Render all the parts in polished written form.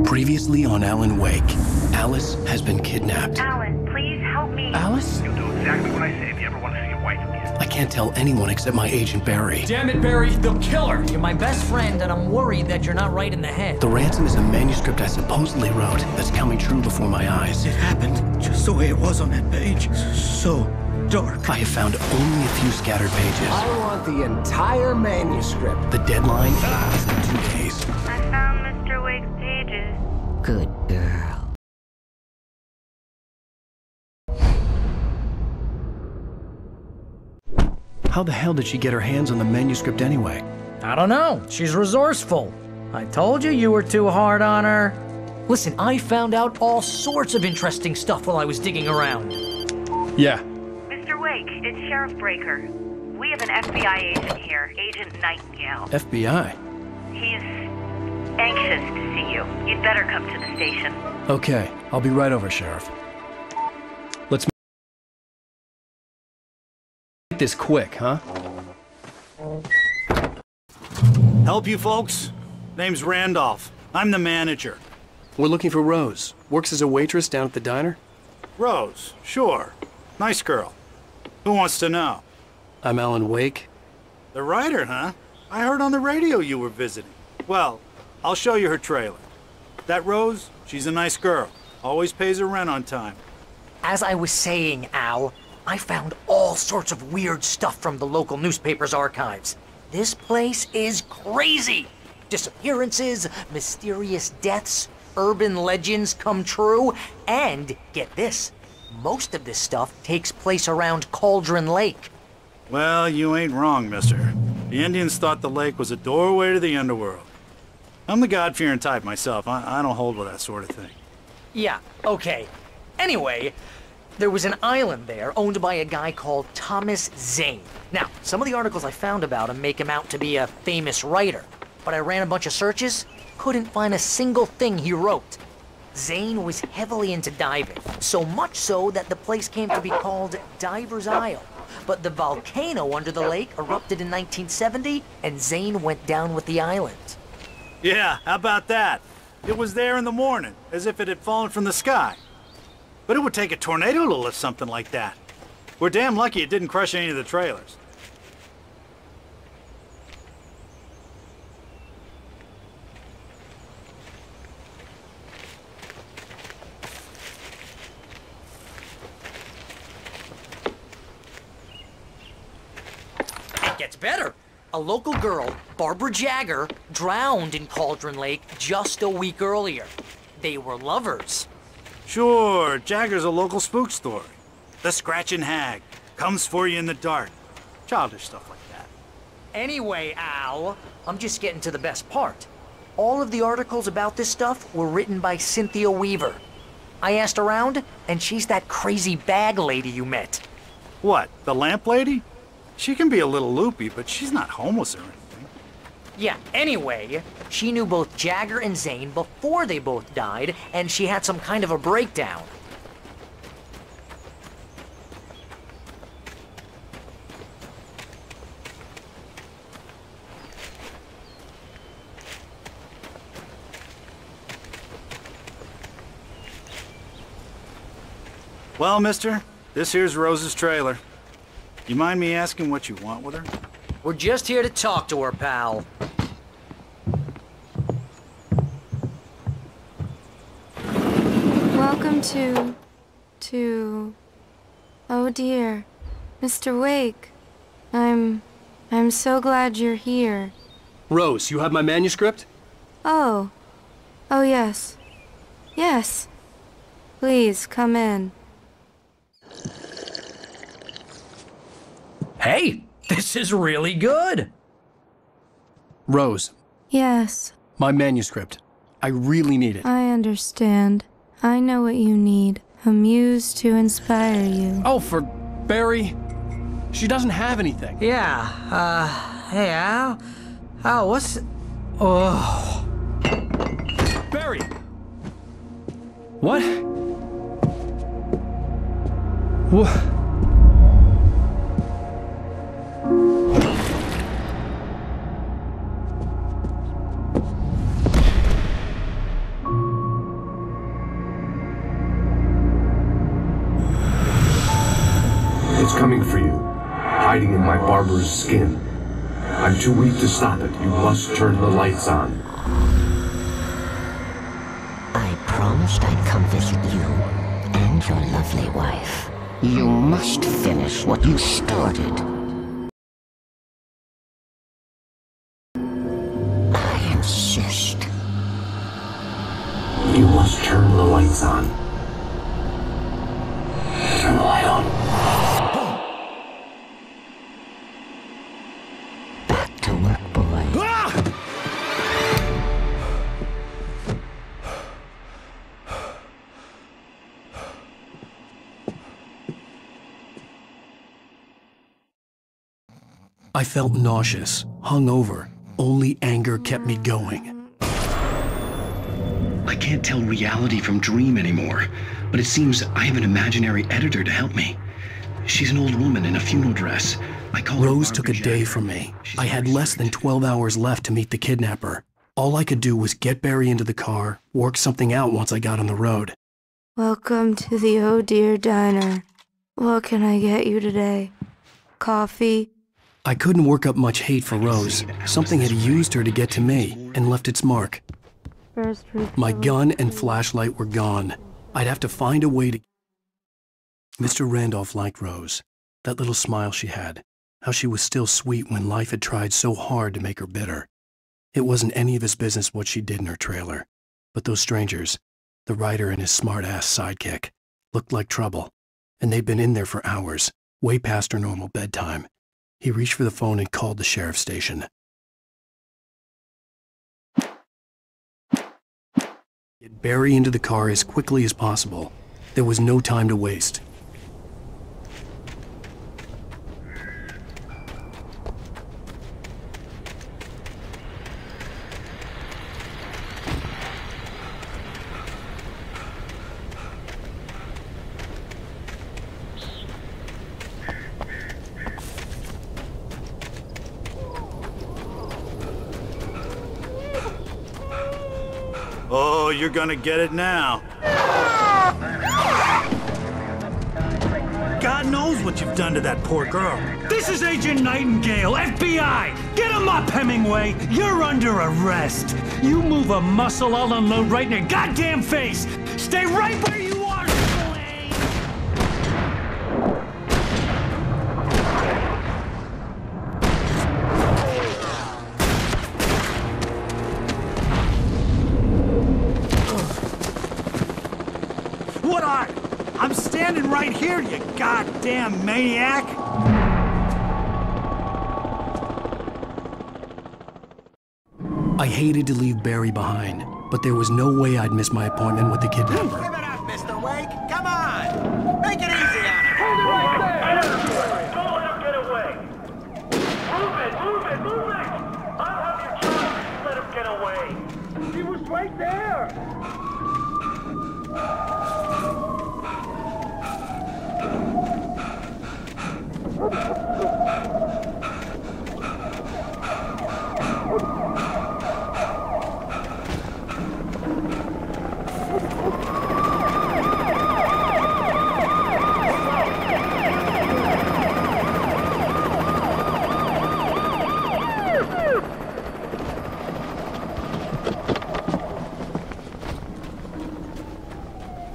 Previously on Alan Wake, Alice has been kidnapped. Alan, please help me. Alice? You'll do exactly what I say if you ever want to see your wife again. I can't tell anyone except my agent Barry. Damn it, Barry, they'll kill her. You're my best friend, and I'm worried that you're not right in the head. The ransom is a manuscript I supposedly wrote that's coming true before my eyes. It happened just the way it was on that page. So dark. I have found only a few scattered pages. I want the entire manuscript. The deadline is in 2 days. I found Mr. Wake's pages. Good girl. How the hell did she get her hands on the manuscript anyway? I don't know. She's resourceful. I told you you were too hard on her. Listen, I found out all sorts of interesting stuff while I was digging around. Yeah. Mr. Wake, it's Sheriff Breaker. We have an FBI agent here, Agent Nightingale. FBI? He's anxious to see you. You'd better come to the station. Okay, I'll be right over, Sheriff. Let's make this quick, huh? Help you folks? Name's Randolph. I'm the manager. We're looking for Rose. Works as a waitress down at the diner. Rose, sure. Nice girl. Who wants to know? I'm Alan Wake. The writer, huh? I heard on the radio you were visiting. Well, I'll show you her trailer. That Rose, she's a nice girl. Always pays her rent on time. As I was saying, Al, I found all sorts of weird stuff from the local newspaper's archives. This place is crazy. Disappearances, mysterious deaths, urban legends come true, and get this, most of this stuff takes place around Cauldron Lake. Well, you ain't wrong, mister. The Indians thought the lake was a doorway to the underworld. I'm the God-fearing type myself. I don't hold with that sort of thing. Yeah, okay. Anyway, there was an island there owned by a guy called Thomas Zane. Now, some of the articles I found about him make him out to be a famous writer, but I ran a bunch of searches, couldn't find a single thing he wrote. Zane was heavily into diving, so much so that the place came to be called Diver's Isle. But the volcano under the lake erupted in 1970, and Zane went down with the island. Yeah, how about that? It was there in the morning, as if it had fallen from the sky. But it would take a tornado to lift something like that. We're damn lucky it didn't crush any of the trailers. It gets better. A local girl, Barbara Jagger, drowned in Cauldron Lake just a week earlier. They were lovers. Sure, Jagger's a local spook story. The Scratching Hag comes for you in the dark. Childish stuff like that. Anyway, Al, I'm just getting to the best part. All of the articles about this stuff were written by Cynthia Weaver. I asked around, and she's that crazy bag lady you met. What, the lamp lady? She can be a little loopy, but she's not homeless or anything. Yeah, anyway, she knew both Jagger and Zane before they both died, and she had some kind of a breakdown. Well, mister, this here's Rose's trailer. You mind me asking what you want with her? We're just here to talk to her, pal. Welcome to... Oh dear, Mr. Wake. I'm so glad you're here. Rose, you have my manuscript? Oh. Oh yes. Yes. Please, come in. Hey, this is really good. Rose, Yes, my manuscript. I really need it. I understand. I know what you need. A muse to inspire you. Oh, for Barry? She doesn't have anything. Yeah, hey, Al? Al, what's... Oh... Barry! What? What? coming for you, hiding in my barber's skin. I'm too weak to stop it. You must turn the lights on. I promised I'd come visit you and your lovely wife. You must finish what you started. I insist. You must turn the lights on. Turn the light on. Back to work, boy. I felt nauseous, hungover. Only anger kept me going. I can't tell reality from dream anymore, but it seems I have an imaginary editor to help me. She's an old woman in a funeral dress. Rose took a day from me. I had less than 12 hours left to meet the kidnapper. All I could do was get Barry into the car, work something out once I got on the road. Welcome to the Oh Dear Diner. What can I get you today? Coffee? I couldn't work up much hate for Rose. Something had used her to get to me and left its mark. My gun and flashlight were gone. I'd have to find a way to... Mr. Randolph liked Rose. That little smile she had. How she was still sweet when life had tried so hard to make her bitter. It wasn't any of his business what she did in her trailer. But those strangers, the writer and his smart-ass sidekick, looked like trouble. And they'd been in there for hours, way past her normal bedtime. He reached for the phone and called the sheriff's station. Get Barry into the car as quickly as possible. There was no time to waste. Oh, you're gonna get it now. God knows what you've done to that poor girl. This is Agent Nightingale, FBI! Get him up, Hemingway! You're under arrest! You move a muscle, I'll unload right in your goddamn face! Stay right where you are, Slade! What are? I'm standing right here, you goddamn maniac! I hated to leave Barry behind, but there was no way I'd miss my appointment with the kidnapper. Give it up, Mr. Wake. Come on. Make it easy on him. Hold it right there. Don't let him get away. Move it, move it, move it. I'll have you try to let him get away. He was right there.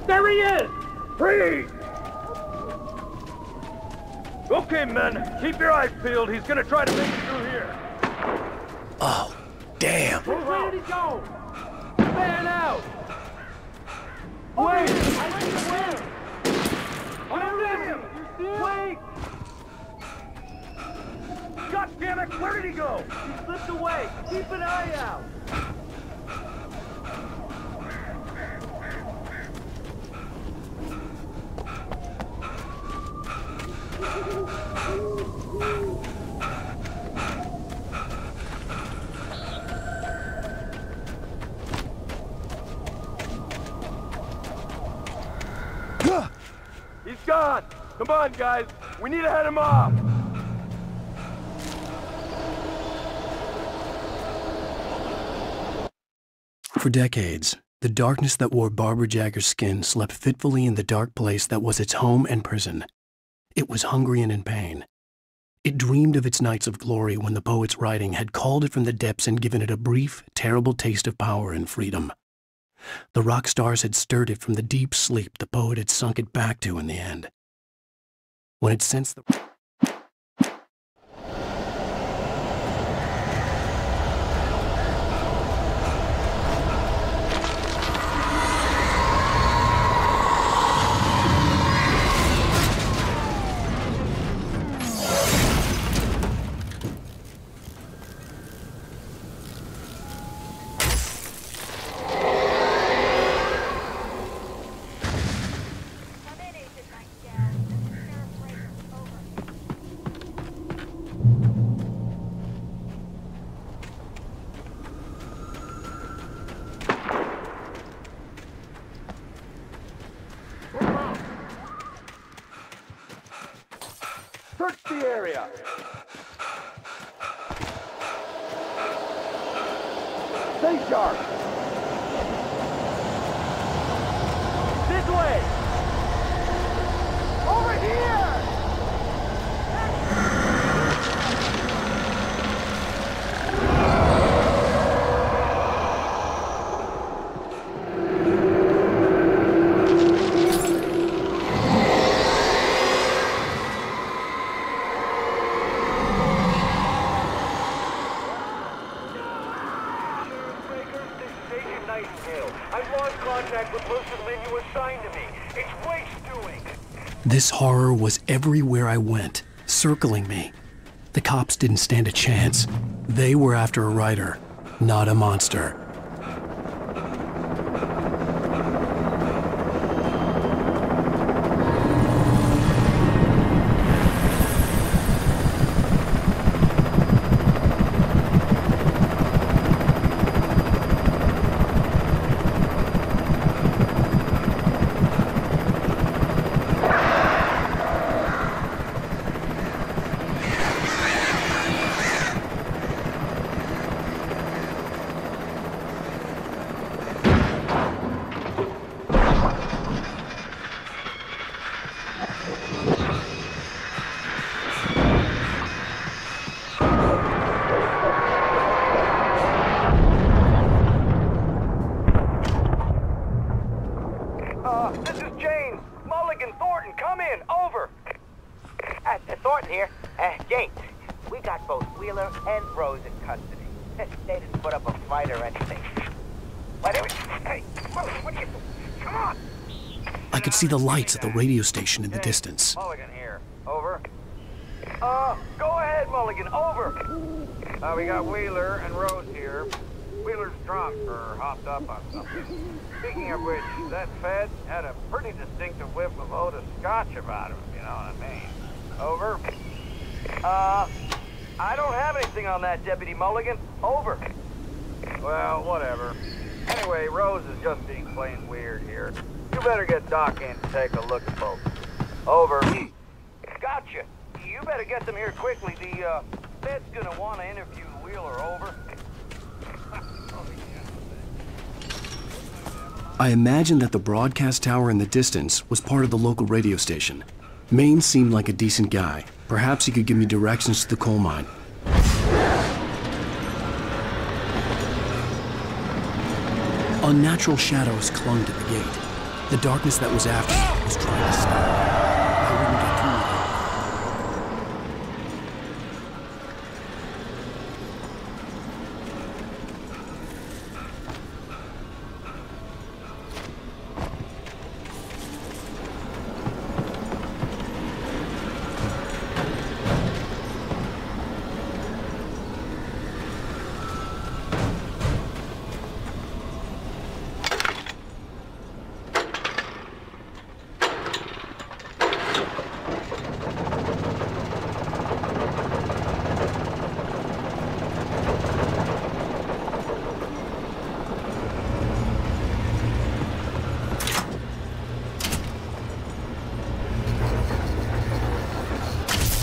There he is! Freeze! Okay, men, keep your eyes peeled. He's gonna try to make it through here. Oh, damn. Where's ready to go? Fan out! Wait! Wait! Wait! God damn it! Where did he go? He slipped away. Keep an eye out. He's gone! Come on, guys! We need to head him off! For decades, the darkness that wore Barbara Jagger's skin slept fitfully in the dark place that was its home and prison. It was hungry and in pain. It dreamed of its nights of glory when the poet's writing had called it from the depths and given it a brief, terrible taste of power and freedom. The rock stars had stirred it from the deep sleep the poet had sunk it back to in the end. When it sensed the... Search the area. Stay sharp. This way. Over here. This horror was everywhere I went, circling me. The cops didn't stand a chance. They were after a writer, not a monster. I could see the lights at the radio station in the distance. Mulligan here. Over. Go ahead, Mulligan. Over. We got Wheeler and Rose here. Wheeler's drunk or hopped up on something. Speaking of which, that Fed had a pretty distinctive whiff of Otis Scotch about him, if you know what I mean. Over. I don't have anything on that, Deputy Mulligan. Over. Well, whatever. Anyway, Rose is just being plain weird here. You better get Doc in to take a look at both. Over. Gotcha. You better get them here quickly. The Fed's gonna want to interview Wheeler. Over. I imagined that the broadcast tower in the distance was part of the local radio station. Maine seemed like a decent guy. Perhaps he could give me directions to the coal mine. Unnatural shadows clung to the gate. The darkness that was after me was trying to stop me. I wouldn't get through it.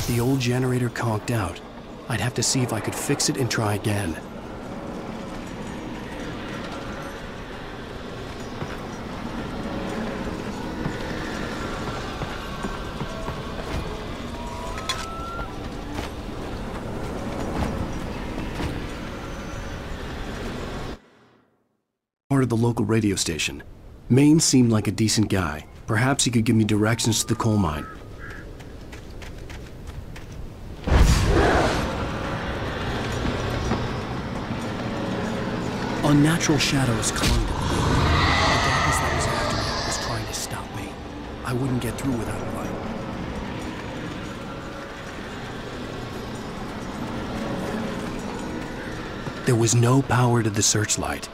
The old generator conked out. I'd have to see if I could fix it and try again. part of the local radio station. Maine seemed like a decent guy. Perhaps he could give me directions to the coal mine. Unnatural shadows clung to me. The darkness that was after me was trying to stop me. I wouldn't get through without a light. There was no power to the searchlight.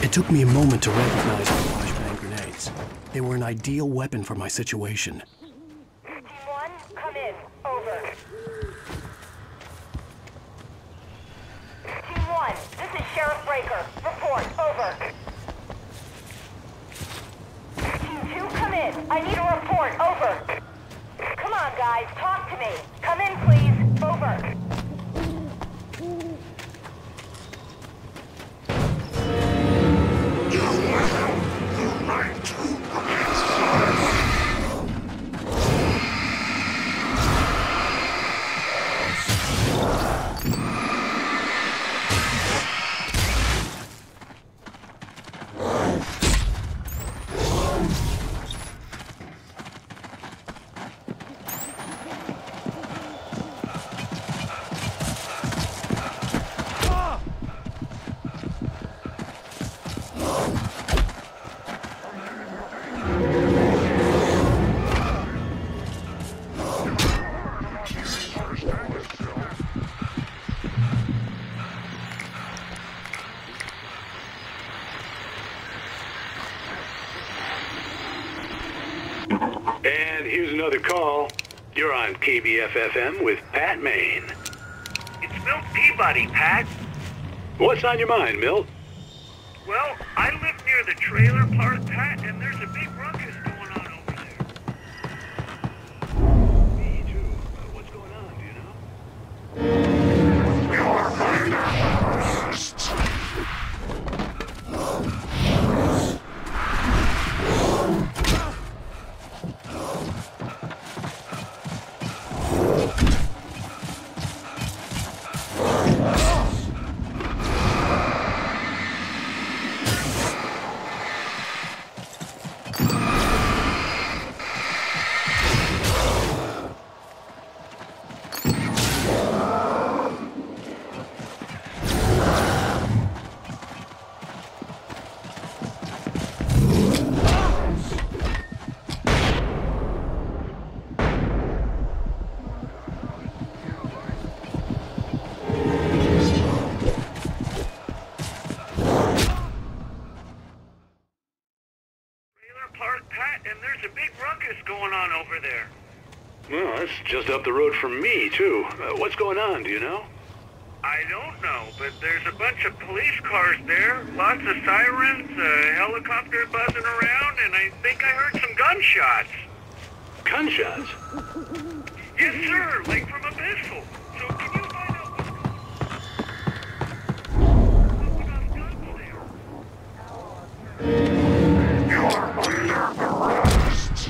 It took me a moment to recognize the flashbang grenades. They were an ideal weapon for my situation. Team 1, come in. Over. Team 1, this is Sheriff Breaker. Report. Over. Team 2, come in. I need a report. Over. Come on, guys. Talk to me. Come in, please. Over. And here's another call. You're on KBF-FM with Pat Maine. It's Milt Peabody, Pat. What's on your mind, Milt? Well, I live near the trailer park, Pat, and there's a big ruckus going on over there. Me too. What's going on, do you know? Well, that's just up the road from me, too. What's going on, do you know? I don't know, but there's a bunch of police cars there, lots of sirens, a helicopter buzzing around, and I think I heard some gunshots. Gunshots? Yes, sir, like from a pistol. So can you find out what's going on gunplay? You're under arrest.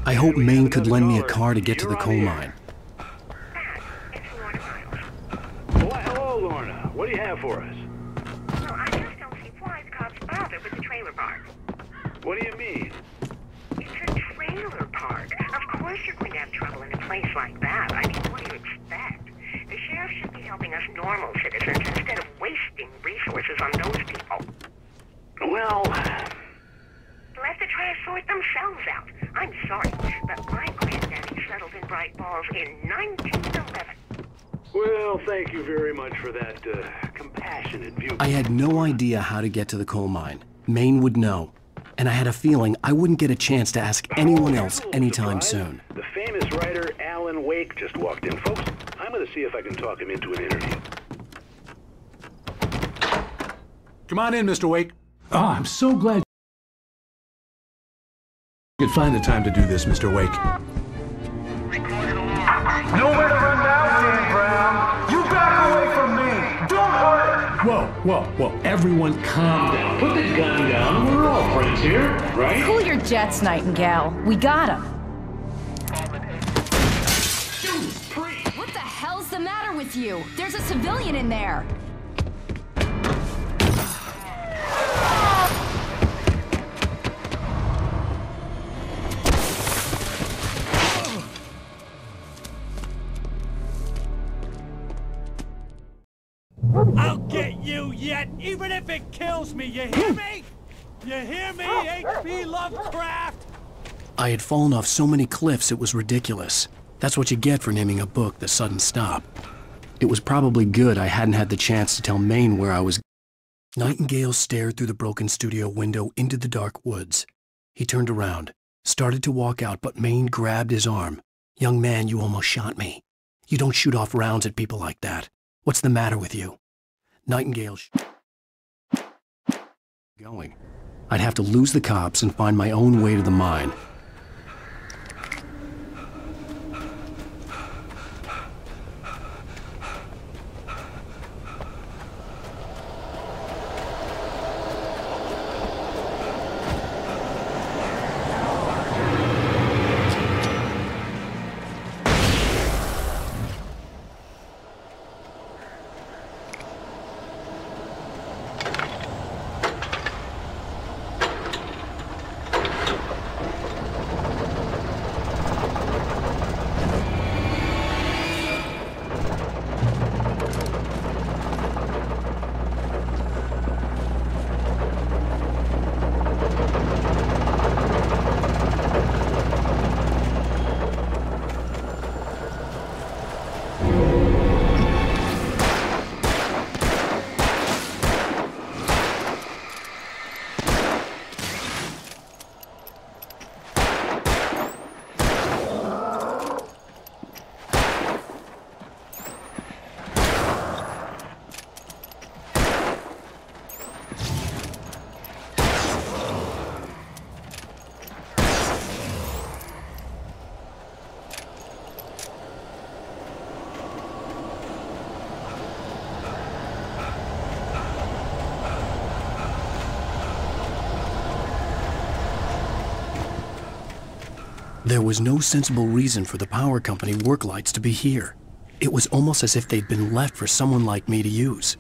I hope Maine could lend me a car to get to the coal mine. Well, hello, Lorna. What do you have for us? Well, I just don't see why the cops bother with the trailer park. What do you mean? It's a trailer park. Of course you're going to have trouble in a place like that. I mean, what do you expect? The sheriff should be helping us normal citizens instead of wasting resources on those people. Well... Let the trash sort themselves out. I'm sorry, but my granddaddy settled in Bright Falls in 1911. Well, thank you very much for that compassionate view. I had no idea how to get to the coal mine. Maine would know. And I had a feeling I wouldn't get a chance to ask anyone else anytime soon. The famous writer Alan Wake just walked in. Folks, I'm going to see if I can talk him into an interview. Come on in, Mr. Wake. Oh, I'm so glad you could find the time to do this, Mr. Wake. Nowhere to run now, Dan Brown. You back away from me. Don't hurt it. Whoa, everyone calm down. Put the gun down. We're all friends here, right? Cool your jets, Nightingale. We got him. What the hell's the matter with you? There's a civilian in there. I'll get you yet, even if it kills me, you hear me? You hear me, H.P. Lovecraft? I had fallen off so many cliffs it was ridiculous. That's what you get for naming a book The Sudden Stop. It was probably good I hadn't had the chance to tell Maine where I was. Nightingale stared through the broken studio window into the dark woods. He turned around, started to walk out, but Maine grabbed his arm. "Young man, you almost shot me. You don't shoot off rounds at people like that. What's the matter with you?" Nightingale going. I'd have to lose the cops and find my own way to the mine. There was no sensible reason for the power company work lights to be here. It was almost as if they'd been left for someone like me to use.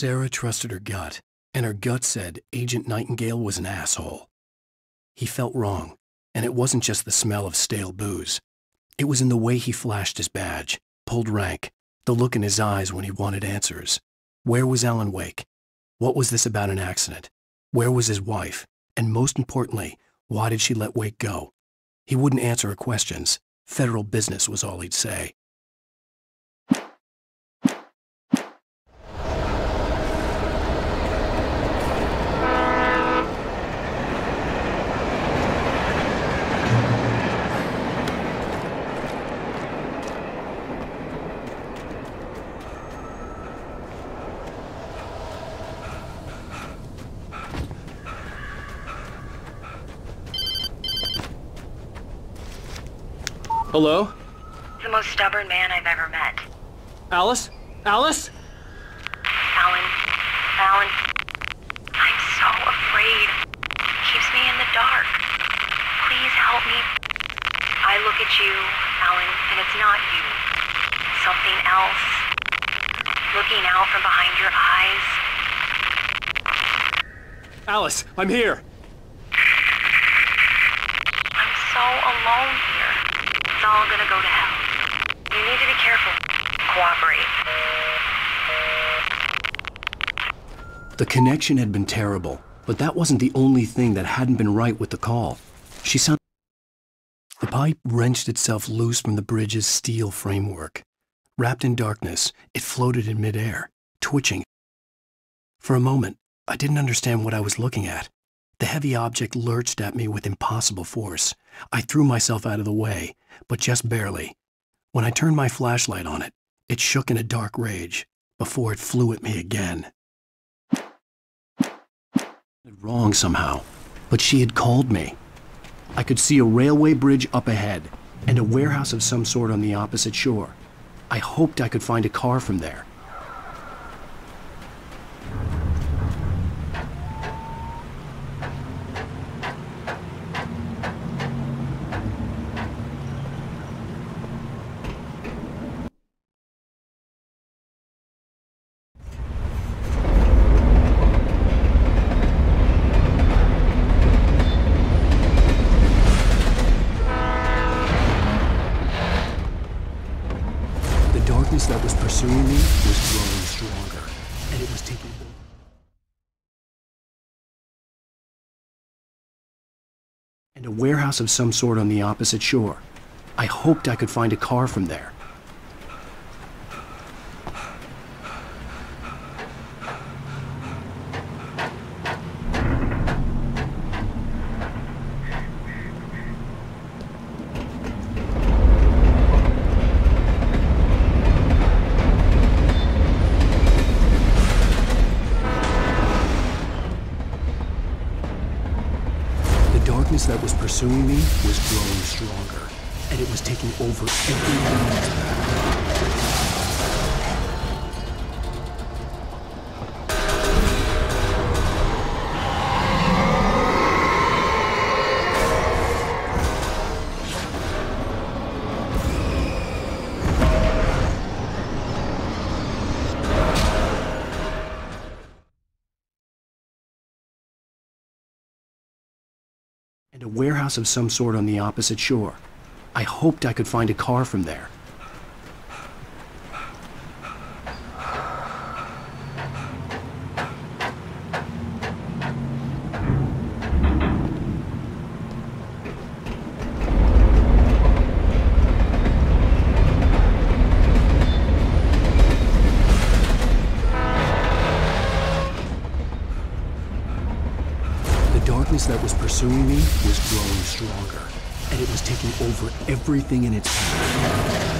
Sarah trusted her gut, and her gut said Agent Nightingale was an asshole. He felt wrong, and it wasn't just the smell of stale booze. It was in the way he flashed his badge, pulled rank, the look in his eyes when he wanted answers. Where was Alan Wake? What was this about an accident? Where was his wife? And most importantly, why did she let Wake go? He wouldn't answer her questions. Federal business was all he'd say. Hello? The most stubborn man I've ever met. Alice? Alice? Alan. I'm so afraid. He Alice, I'm here. I'm so alone here. It's all gonna go to hell. You need to be careful. Cooperate. The connection had been terrible, but that wasn't the only thing that hadn't been right with the call. She sounded... The pipe wrenched itself loose from the bridge's steel framework. Wrapped in darkness, it floated in midair, twitching. For a moment, I didn't understand what I was looking at. The heavy object lurched at me with impossible force. I threw myself out of the way, but just barely. When I turned my flashlight on it, it shook in a dark rage, before it flew at me again. Wrong somehow, but she had called me. I could see a railway bridge up ahead, and a warehouse of some sort on the opposite shore. I hoped I could find a car from there. That was pursuing me was growing stronger, and it was taking... And a warehouse of some sort on the opposite shore. I hoped I could find a car from there. That was pursuing me was growing stronger, and it was taking over everything in its path. And a warehouse of some sort on the opposite shore. I hoped I could find a car from there. That was pursuing me was growing stronger, and it was taking over everything in its path.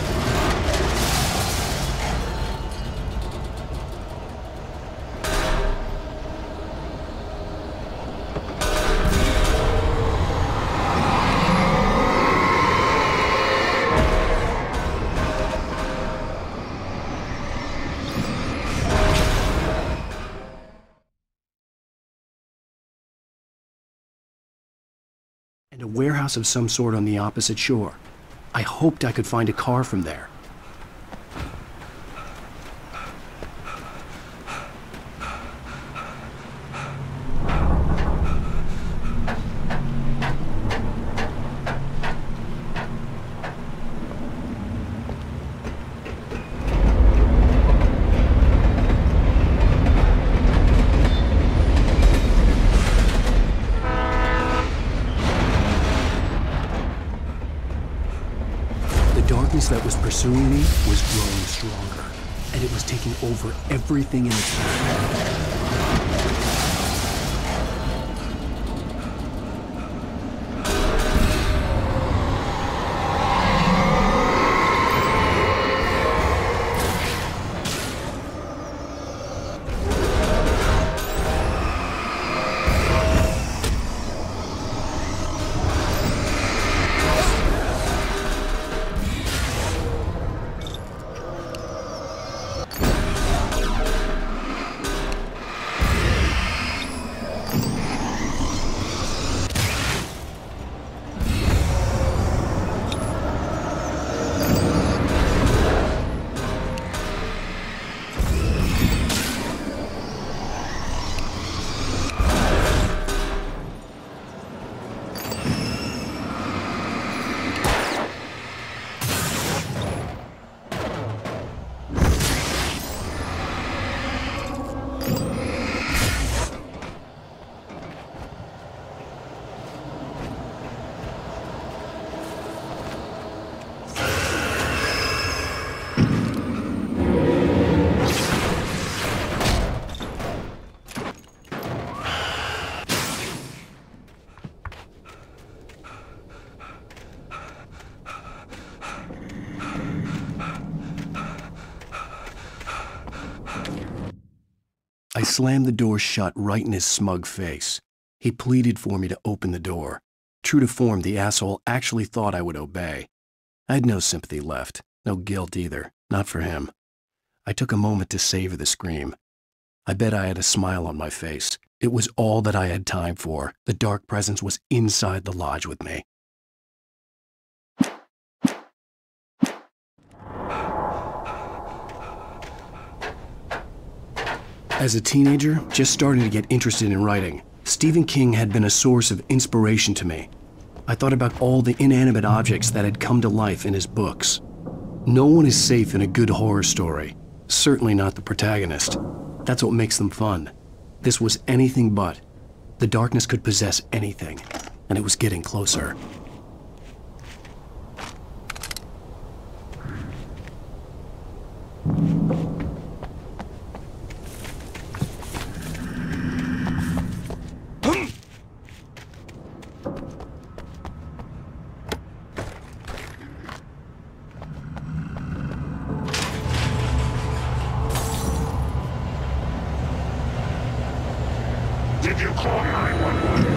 And a warehouse of some sort on the opposite shore. I hoped I could find a car from there. That was pursuing me was growing stronger, and it was taking over everything in its path. slammed the door shut right in his smug face. He pleaded for me to open the door. True to form, the asshole actually thought I would obey. I had no sympathy left, no guilt either, not for him. I took a moment to savor the scream. I bet I had a smile on my face. It was all that I had time for. The dark presence was inside the lodge with me. As a teenager, just starting to get interested in writing, Stephen King had been a source of inspiration to me. I thought about all the inanimate objects that had come to life in his books. No one is safe in a good horror story. Certainly not the protagonist. That's what makes them fun. This was anything but. The darkness could possess anything, and it was getting closer. Did you call 911?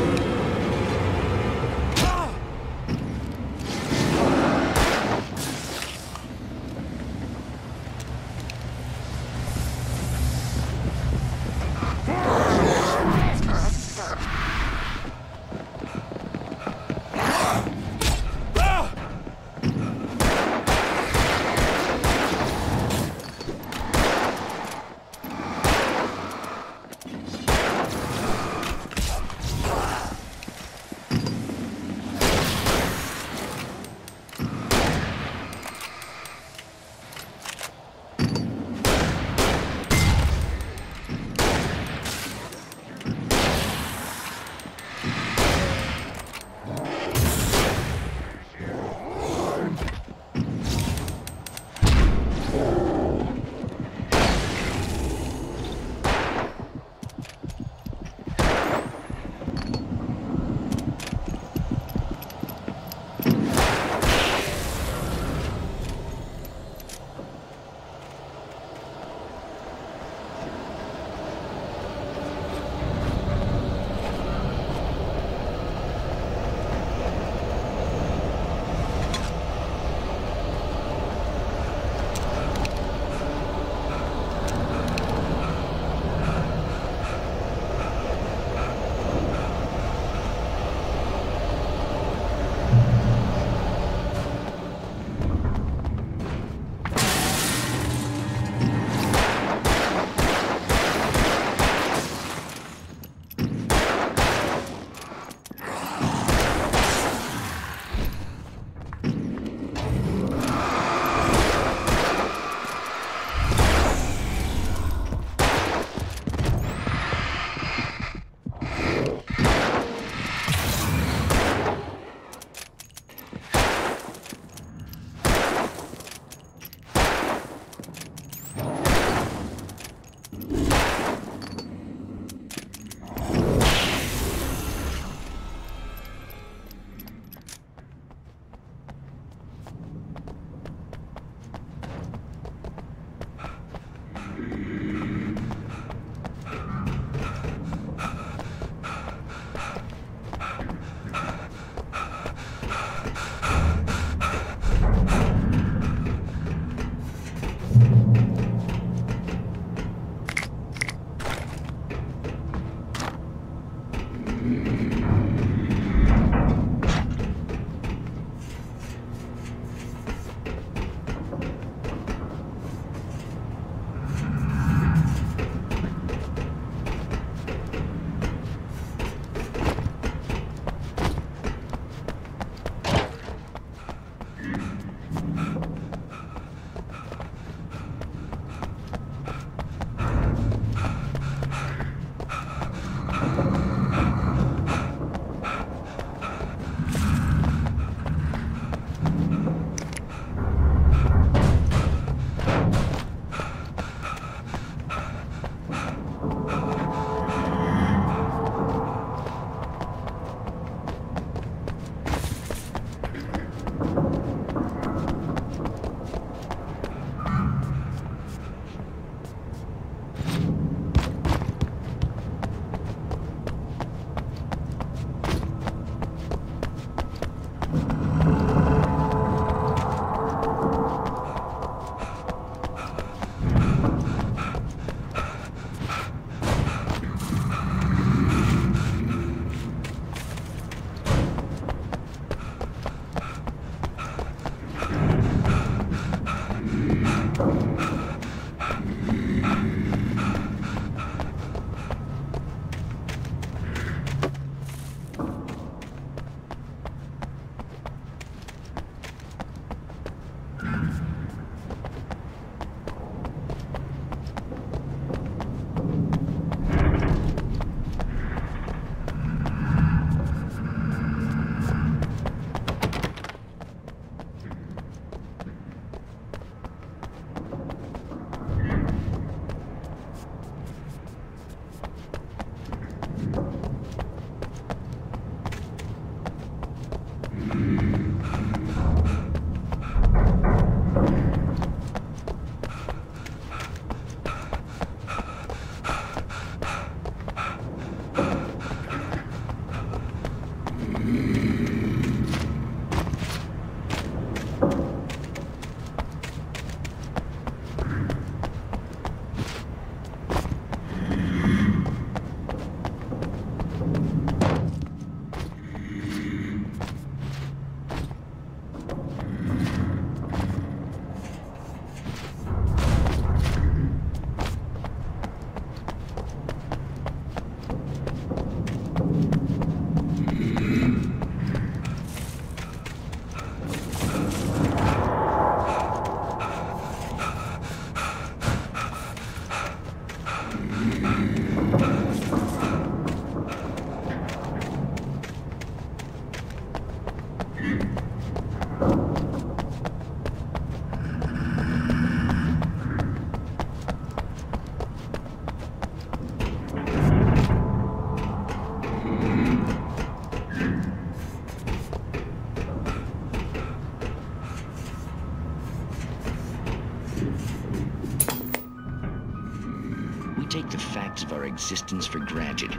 existence for granted,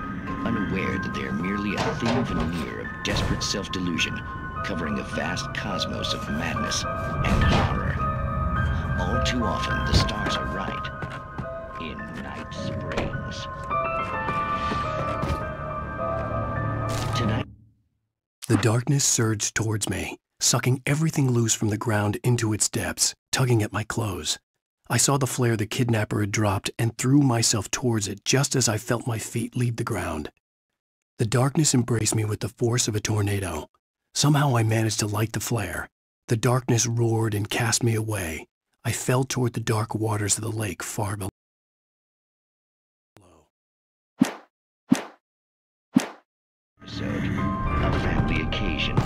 unaware that they are merely a thin veneer of desperate self-delusion, covering a vast cosmos of madness and horror. All too often, the stars are right. In Night Springs. Tonight. The darkness surged towards me, sucking everything loose from the ground into its depths, tugging at my clothes. I saw the flare the kidnapper had dropped and threw myself towards it just as I felt my feet leave the ground. The darkness embraced me with the force of a tornado. Somehow I managed to light the flare. The darkness roared and cast me away. I fell toward the dark waters of the lake far below. Episode, a family occasion.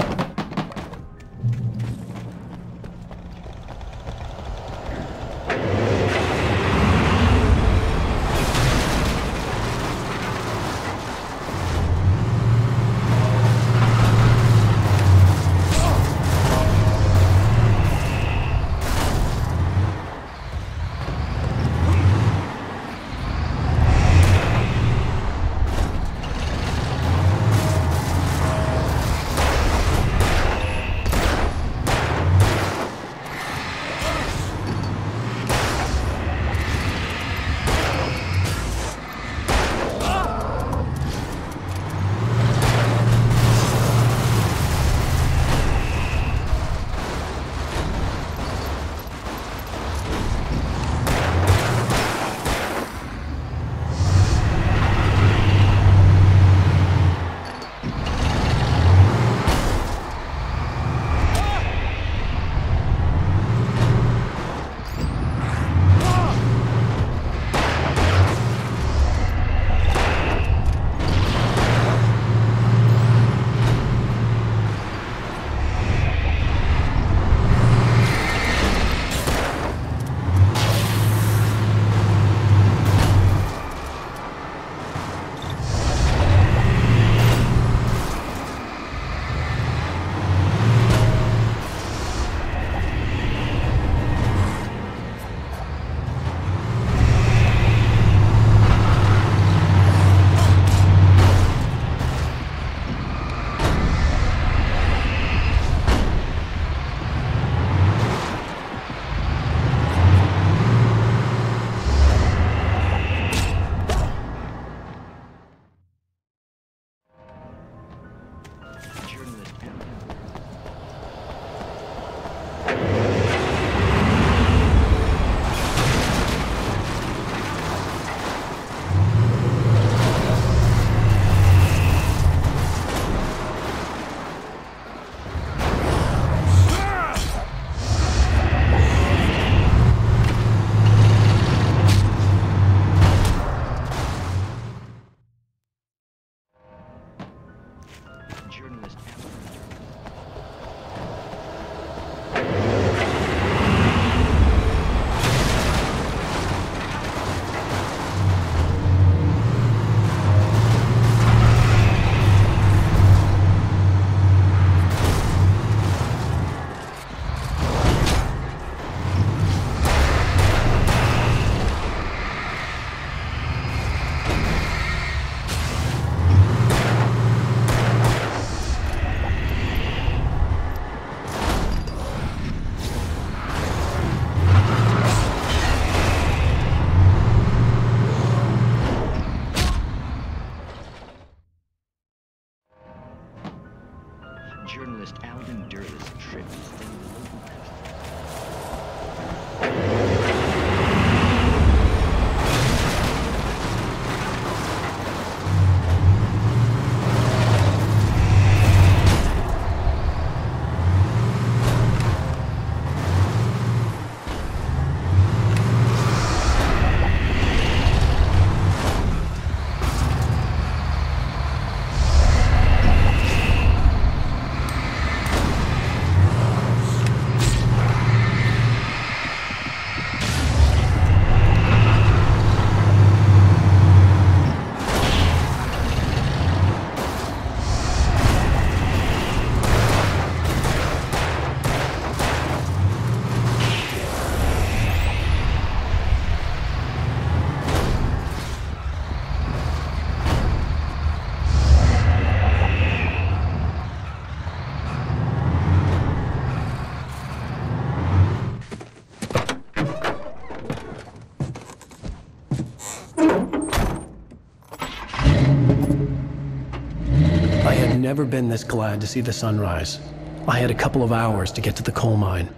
never been this glad to see the sunrise. I had a couple of hours to get to the coal mine.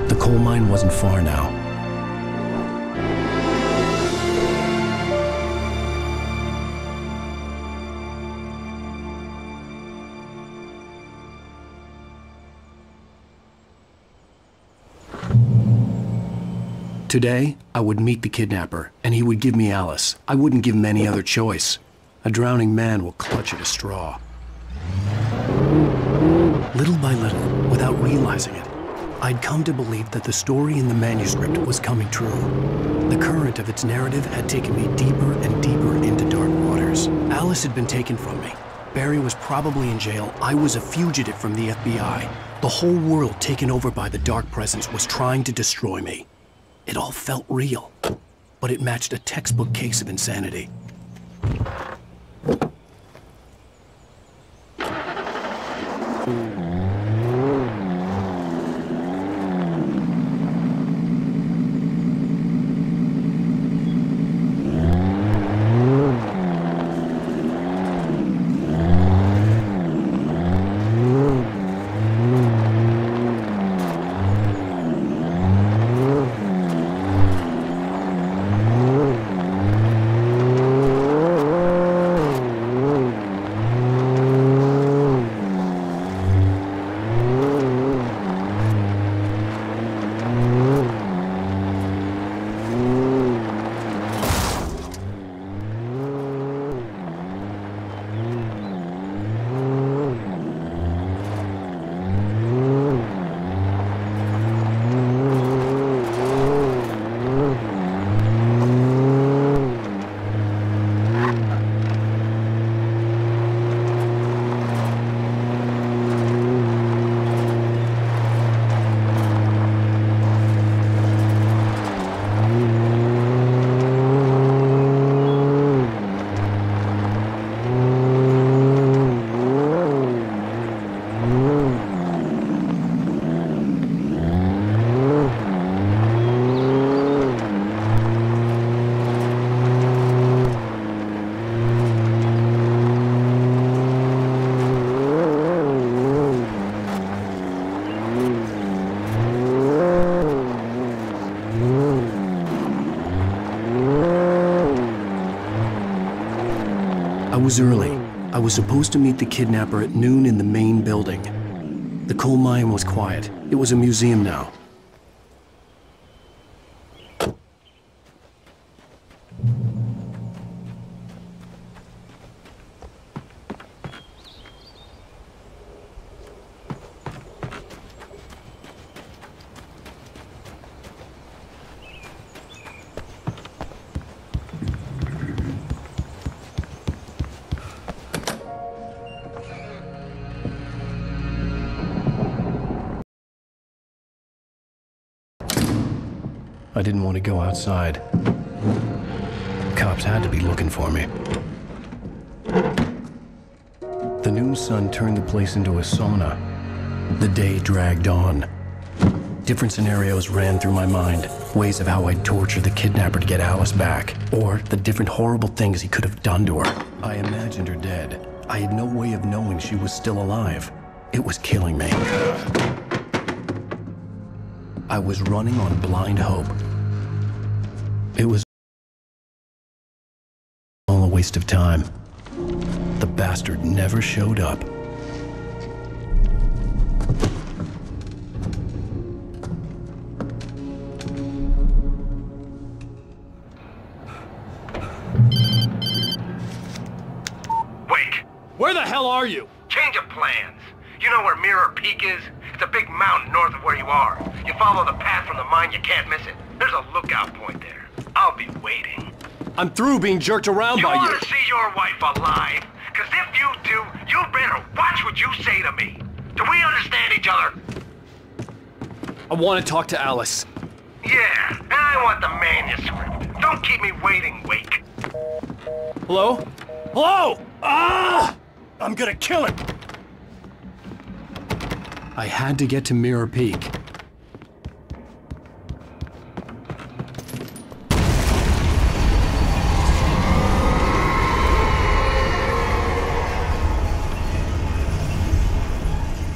The coal mine wasn't far now. Today, I would meet the kidnapper, and he would give me Alice. I wouldn't give him any other choice. A drowning man will clutch at a straw. Little by little, without realizing it, I'd come to believe that the story in the manuscript was coming true. The current of its narrative had taken me deeper and deeper into dark waters. Alice had been taken from me. Barry was probably in jail. I was a fugitive from the FBI. The whole world taken over by the dark presence was trying to destroy me. It all felt real, but it matched a textbook case of insanity. I was early. I was supposed to meet the kidnapper at noon in the main building. The coal mine was quiet. It was a museum now. I didn't want to go outside. Cops had to be looking for me. The noon sun turned the place into a sauna. The day dragged on. Different scenarios ran through my mind. Ways of how I'd torture the kidnapper to get Alice back. Or the different horrible things he could have done to her. I imagined her dead. I had no way of knowing she was still alive. It was killing me. I was running on blind hope. It was all a waste of time. The bastard never showed up. Wake! Where the hell are you? Change of plans. You know where Mirror Peak is? It's a big mountain north of where you are. You follow the path from the mine, you can't miss it. There's a lookout point there. I'll be waiting. I'm through being jerked around by you. You want to see your wife alive? Because if you do, you better watch what you say to me. Do we understand each other? I want to talk to Alice. Yeah, and I want the manuscript. Don't keep me waiting, Wake. Hello? Hello? Ah! I'm gonna kill him! I had to get to Mirror Peak.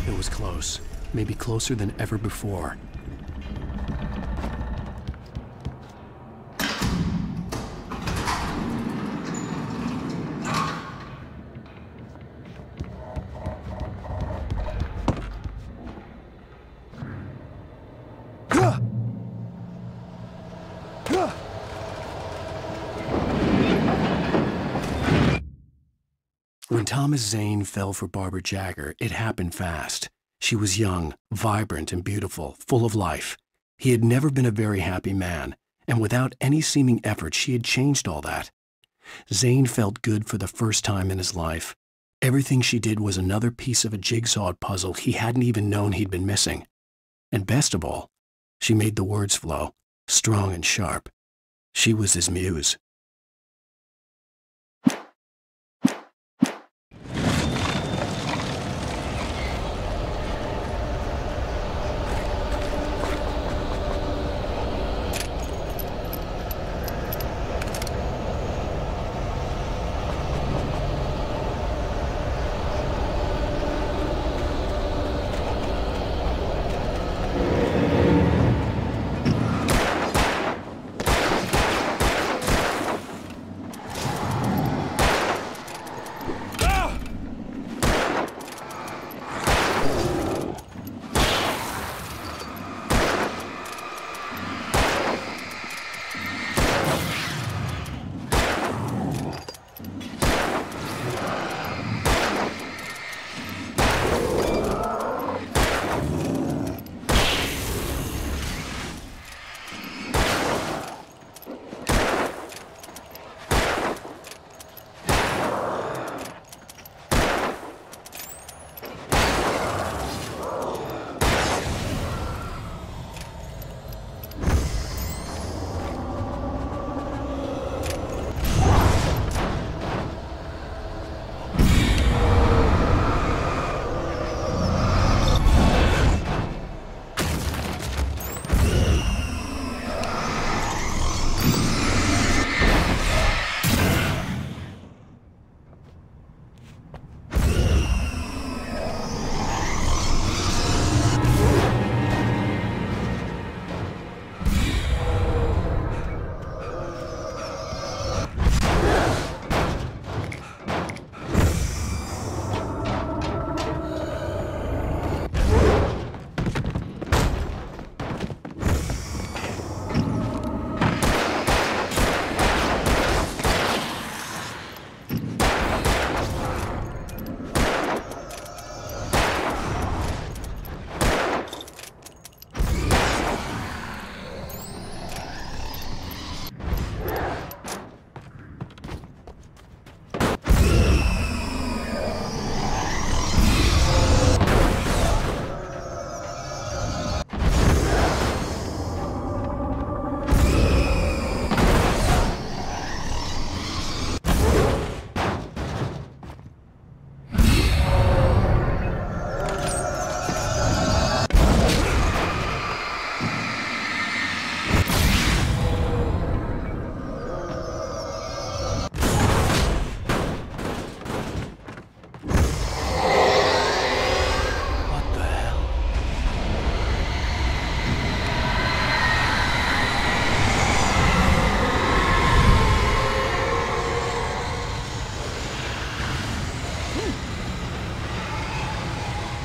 It was close, maybe closer than ever before. When Thomas Zane fell for Barbara Jagger, it happened fast. She was young, vibrant, and beautiful, full of life. He had never been a very happy man, and without any seeming effort, she had changed all that. Zane felt good for the first time in his life. Everything she did was another piece of a jigsaw puzzle he hadn't even known he'd been missing. And best of all, she made the words flow, strong and sharp. She was his muse.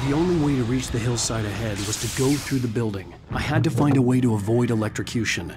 The only way to reach the hillside ahead was to go through the building. I had to find a way to avoid electrocution.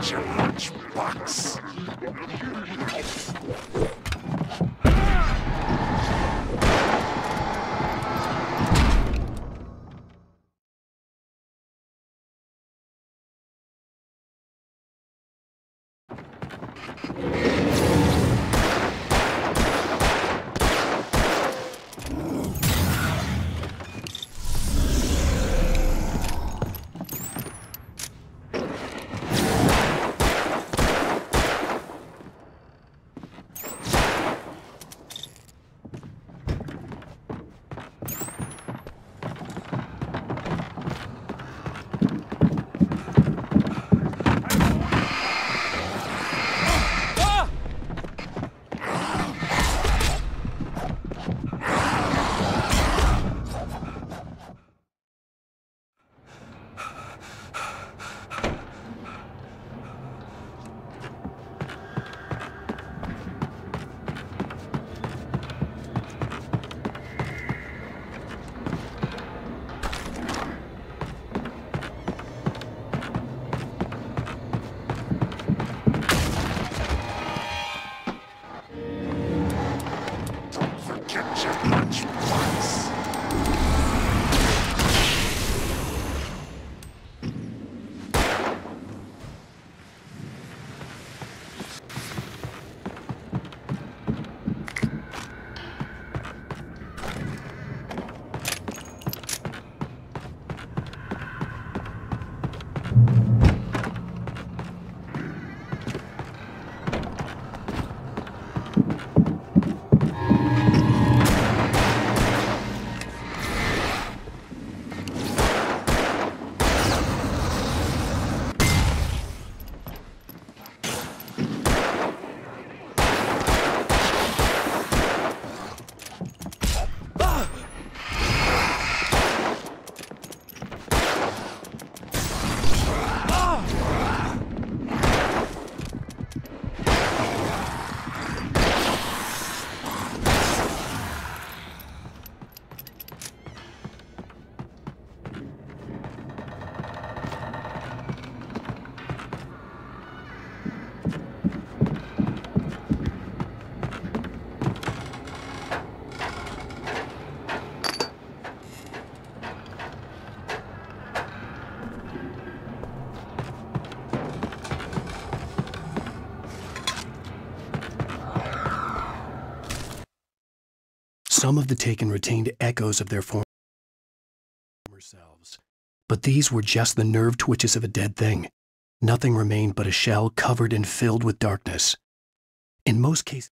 get your lunchbox. Some of the taken retained echoes of their former selves, but these were just the nerve twitches of a dead thing. Nothing remained but a shell covered and filled with darkness. In most cases,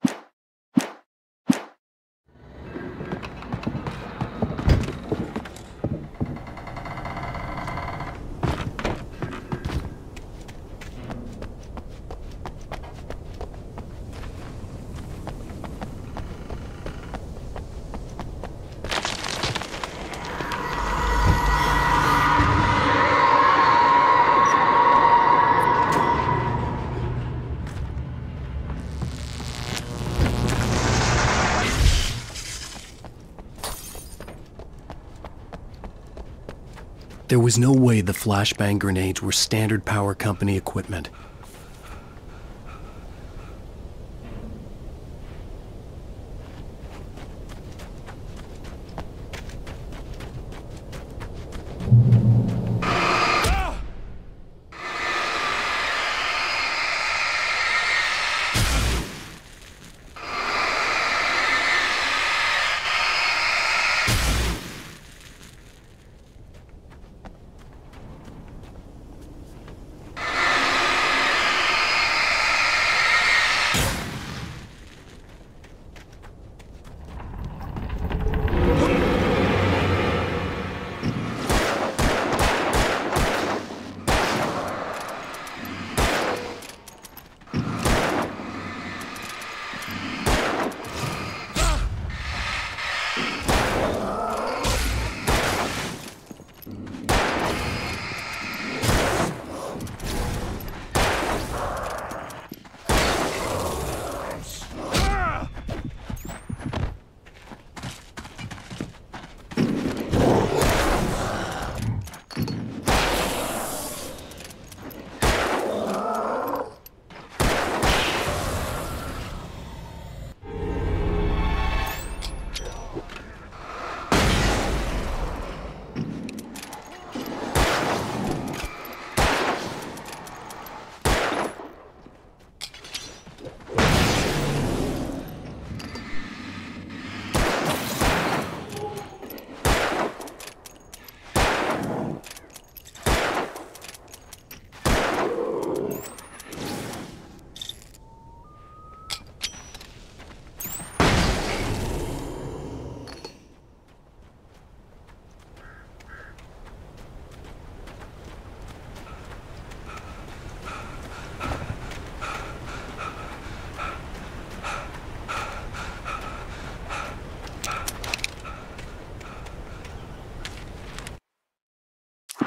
there was no way the flashbang grenades were standard power company equipment.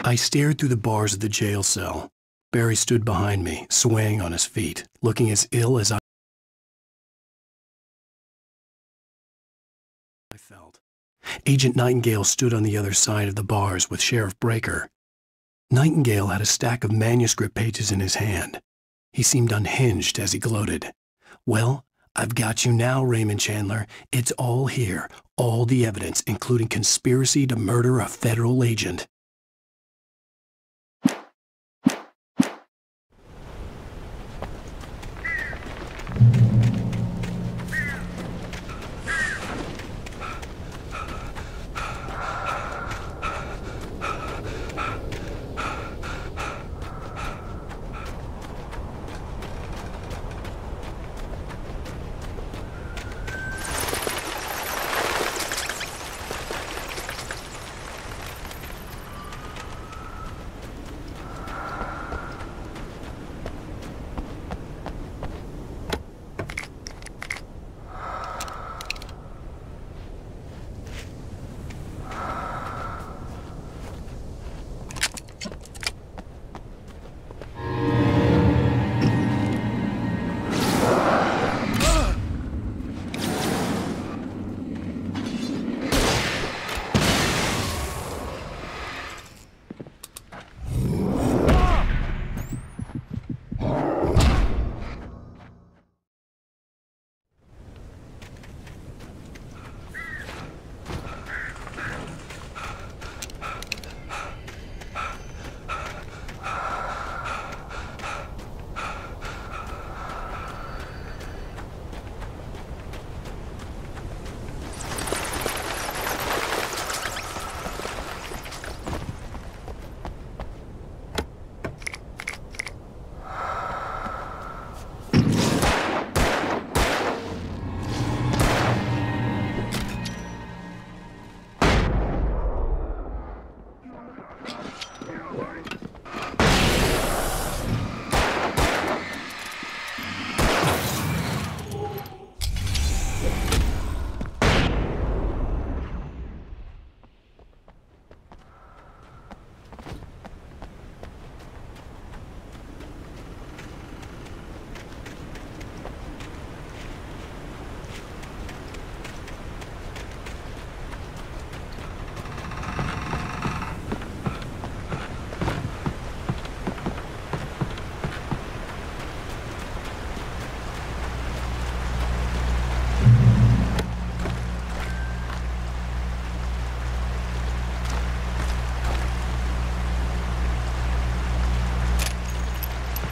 I stared through the bars of the jail cell. Barry stood behind me, swaying on his feet, looking as ill as I felt. Agent Nightingale stood on the other side of the bars with Sheriff Breaker. Nightingale had a stack of manuscript pages in his hand. He seemed unhinged as he gloated. "Well, I've got you now, Raymond Chandler. It's all here, all the evidence, including conspiracy to murder a federal agent."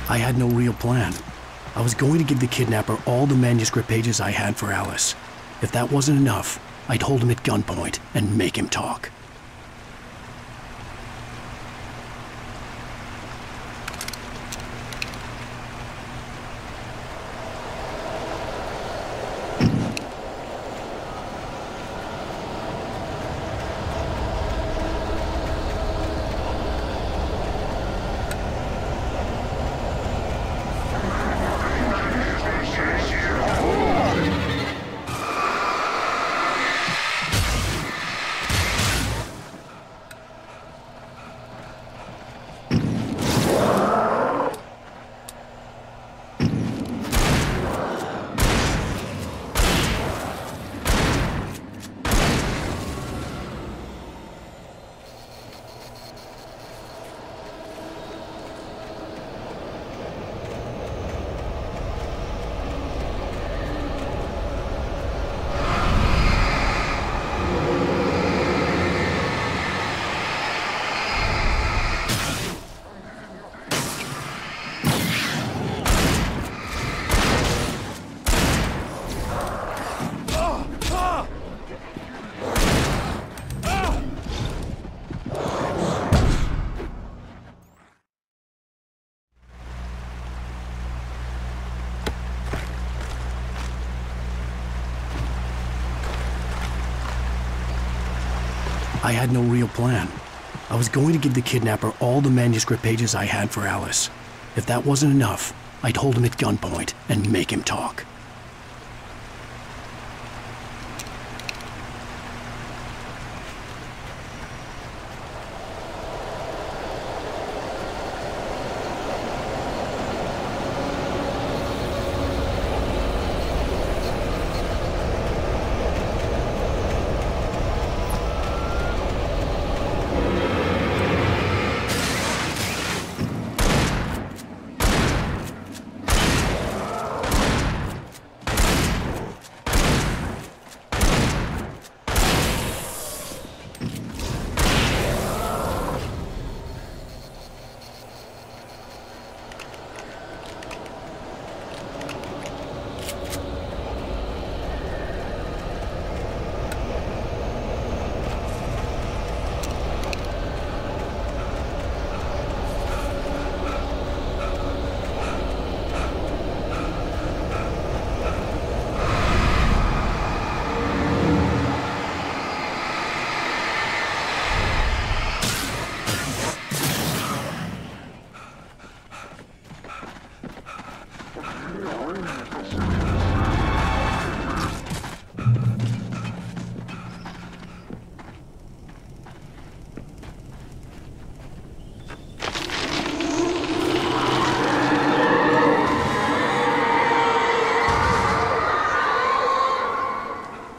I had no real plan. I was going to give the kidnapper all the manuscript pages I had for Alice. If that wasn't enough, I'd hold him at gunpoint and make him talk. I had no real plan. I was going to give the kidnapper all the manuscript pages I had for Alice. If that wasn't enough, I'd hold him at gunpoint and make him talk.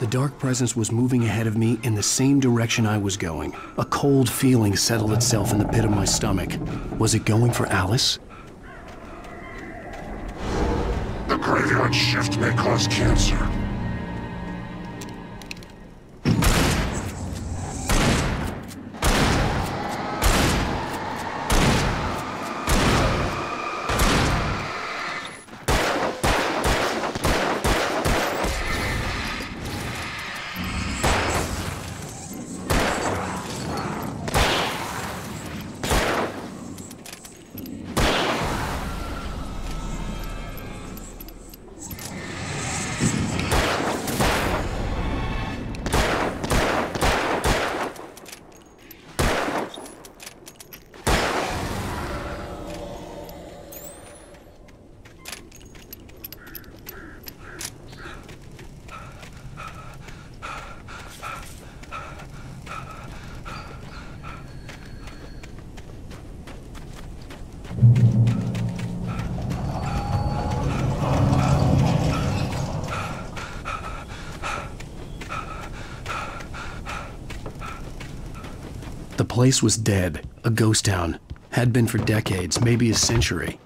The dark presence was moving ahead of me in the same direction I was going. A cold feeling settled itself in the pit of my stomach. Was it going for Alice? The graveyard shift may cause cancer. The place was dead, a ghost town. Had been for decades, maybe a century.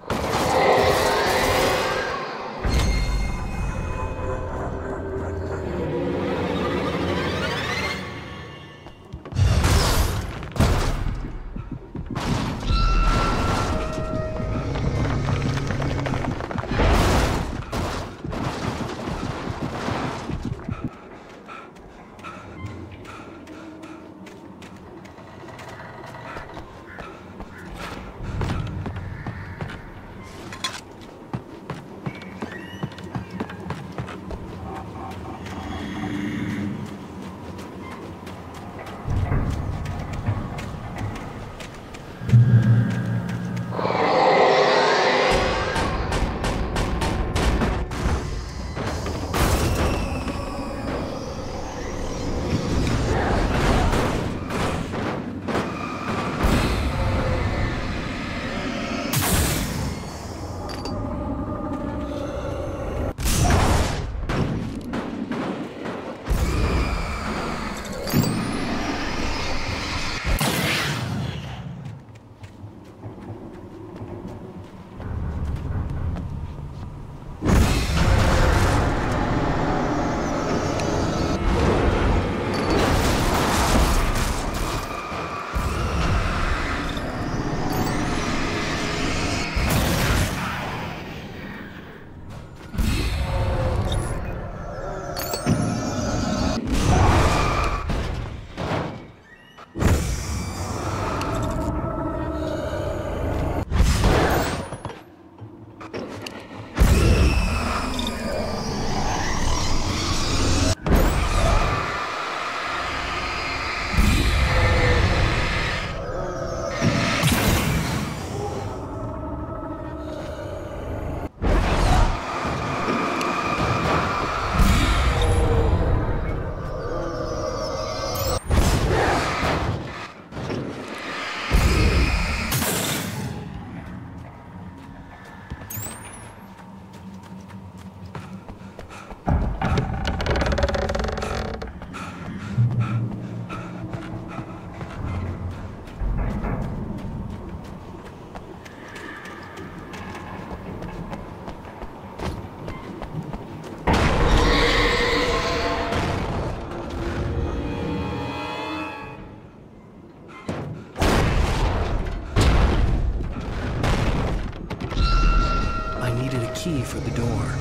Key for the door.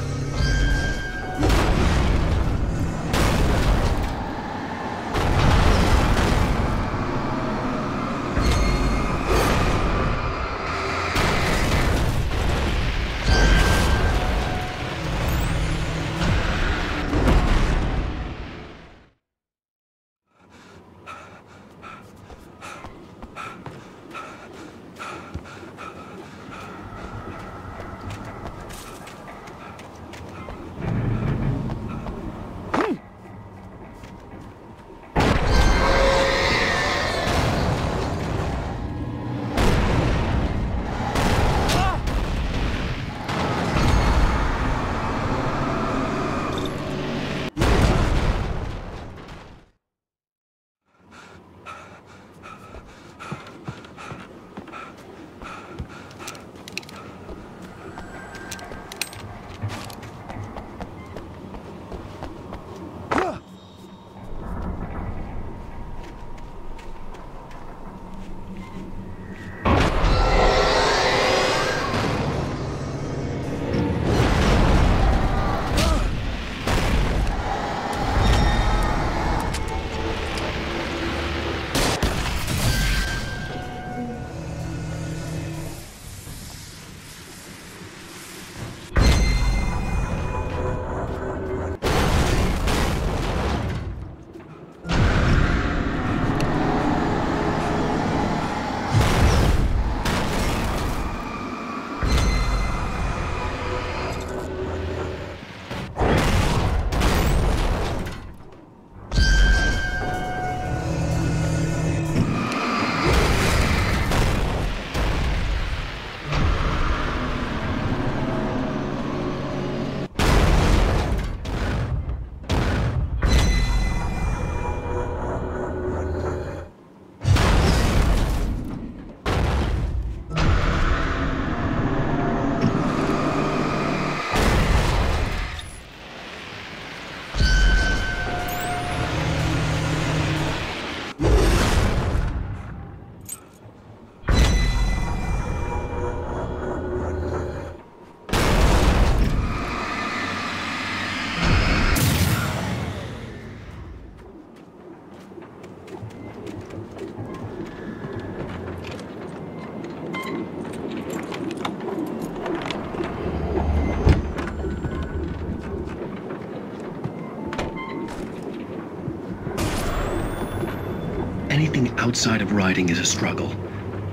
outside of writing is a struggle.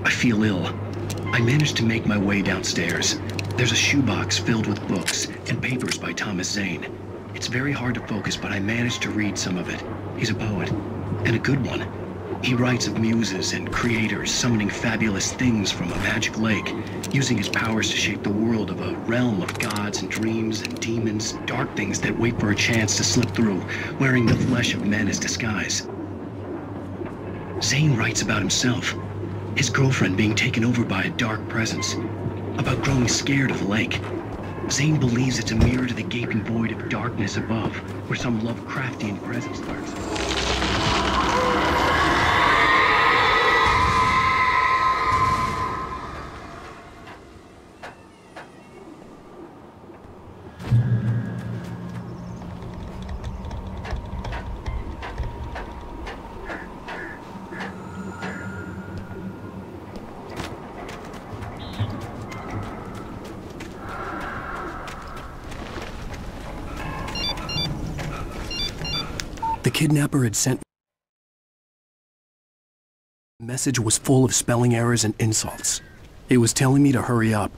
I feel ill. I managed to make my way downstairs. There's a shoebox filled with books and papers by Thomas Zane. It's very hard to focus, but I managed to read some of it. He's a poet, and a good one. He writes of muses and creators summoning fabulous things from a magic lake, using his powers to shape the world of a realm of gods and dreams and demons, dark things that wait for a chance to slip through, wearing the flesh of men as disguise. Zane writes about himself, his girlfriend being taken over by a dark presence, about growing scared of the lake. Zane believes it's a mirror to the gaping void of darkness above, where some Lovecraftian presence lurks. The kidnapper had sent. The message was full of spelling errors and insults. It was telling me to hurry up.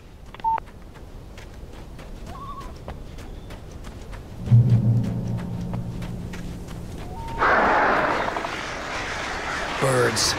Birds.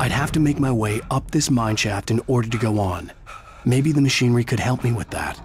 I'd have to make my way up this mine shaft in order to go on. Maybe the machinery could help me with that.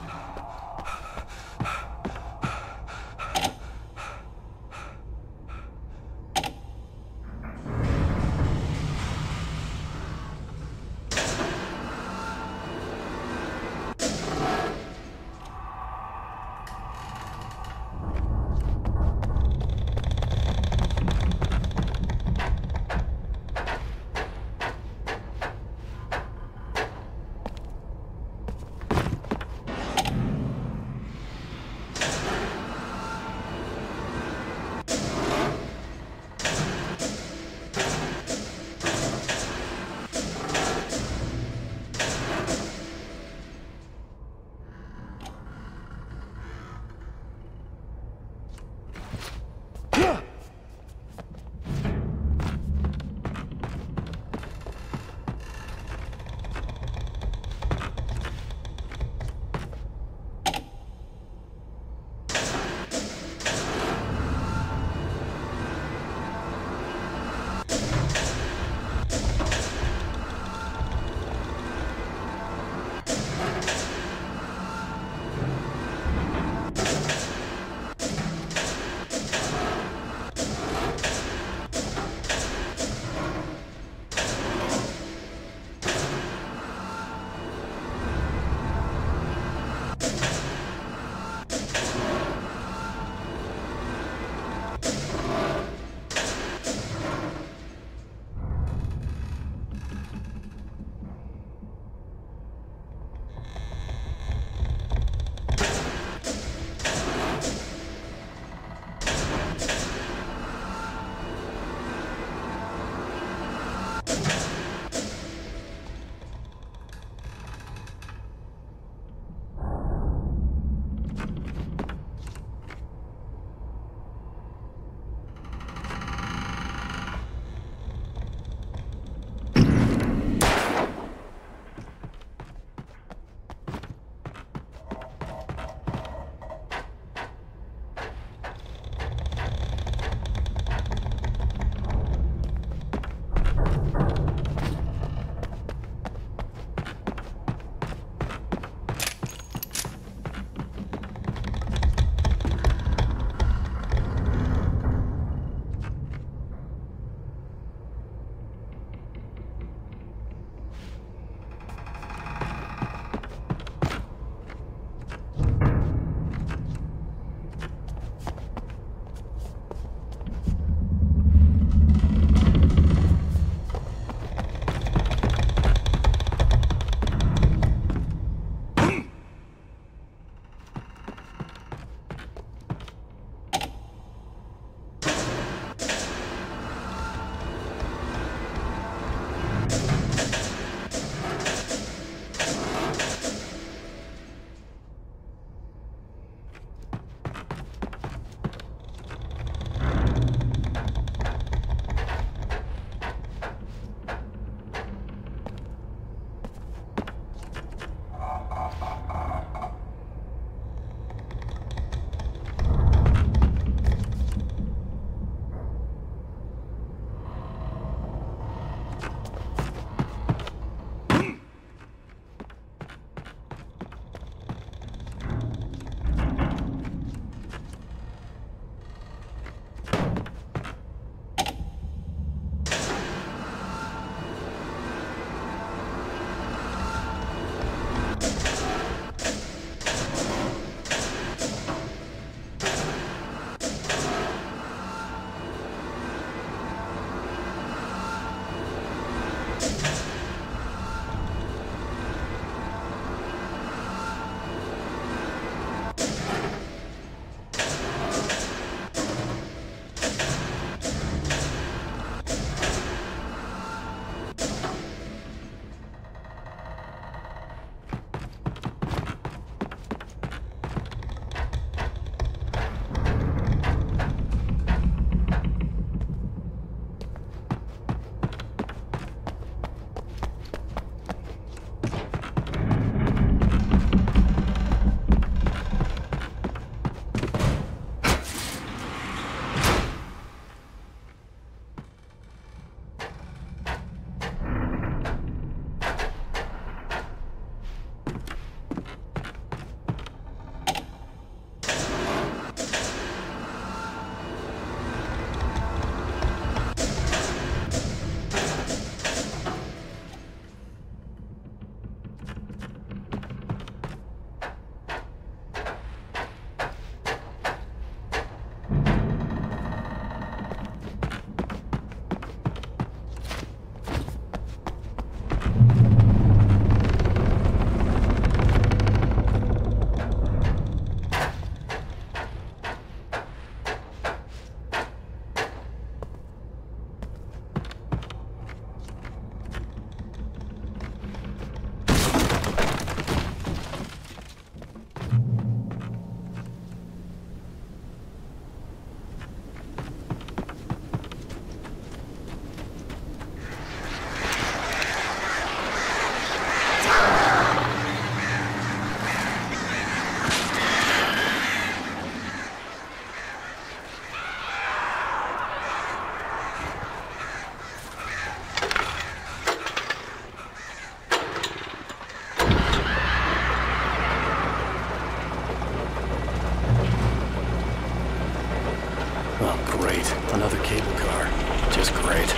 Oh, great. Another cable car. Just great.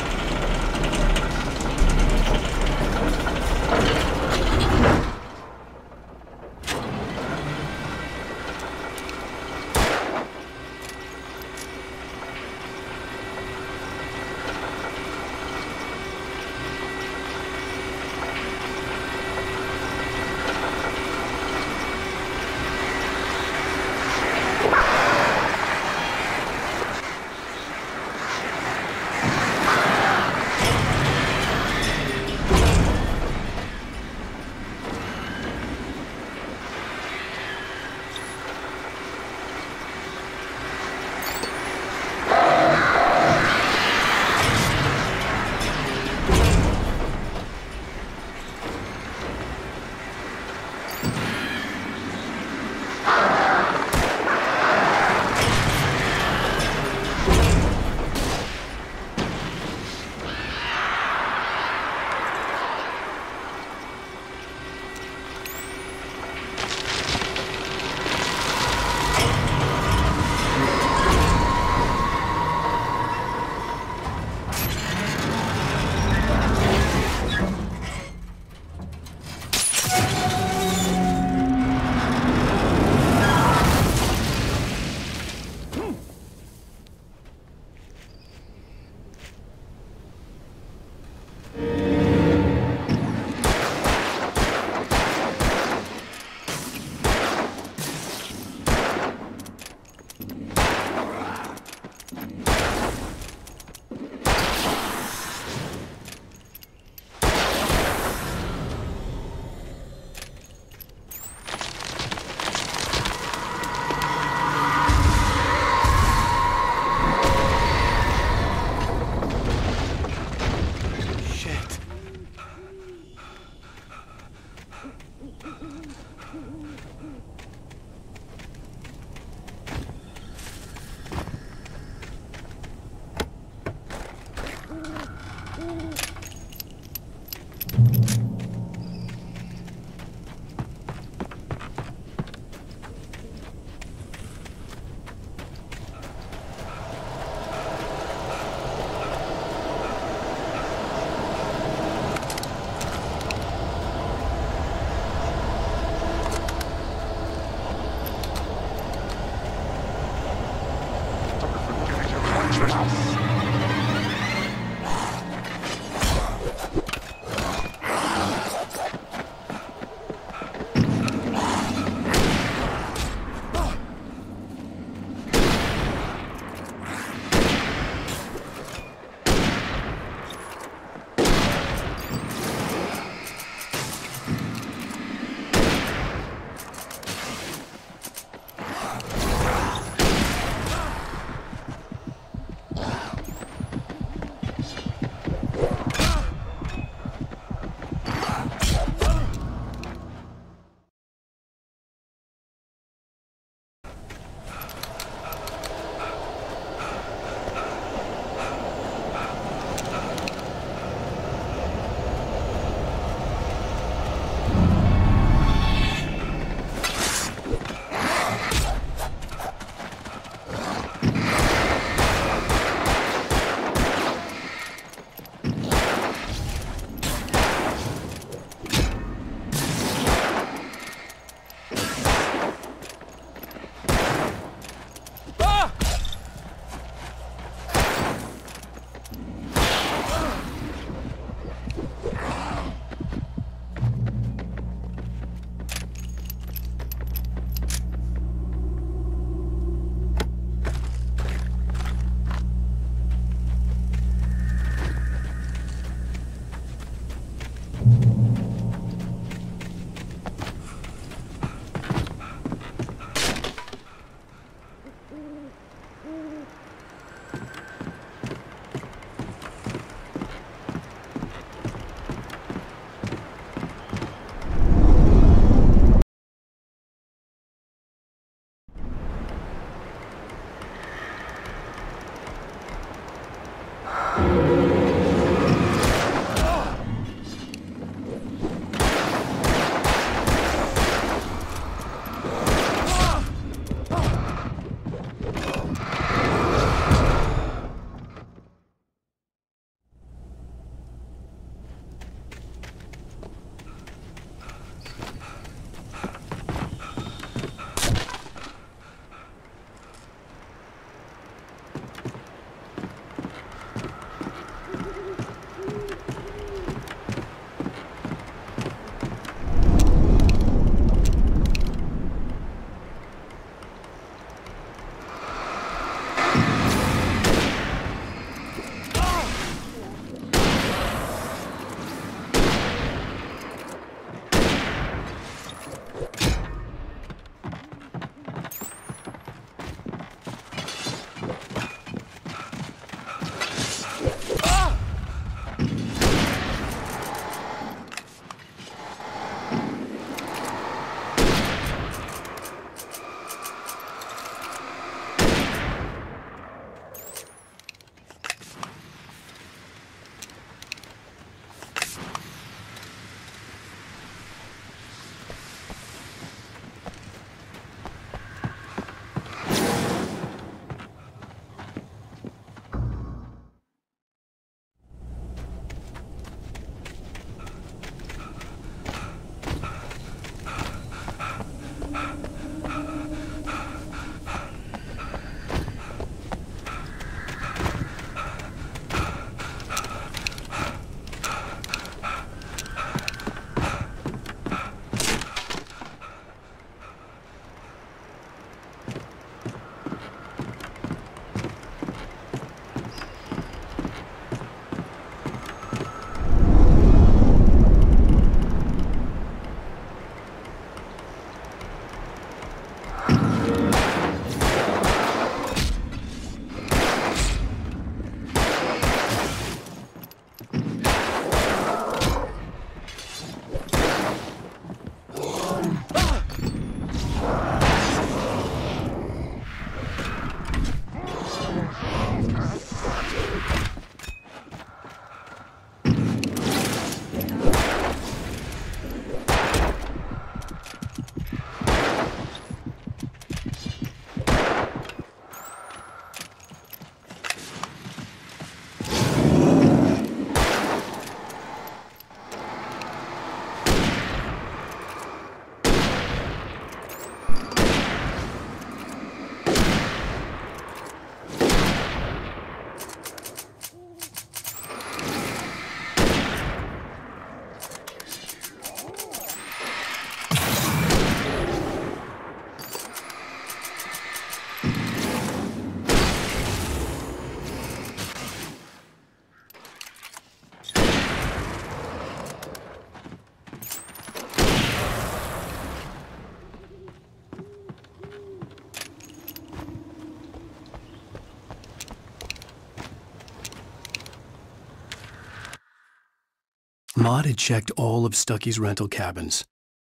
Maud had checked all of Stucky's rental cabins.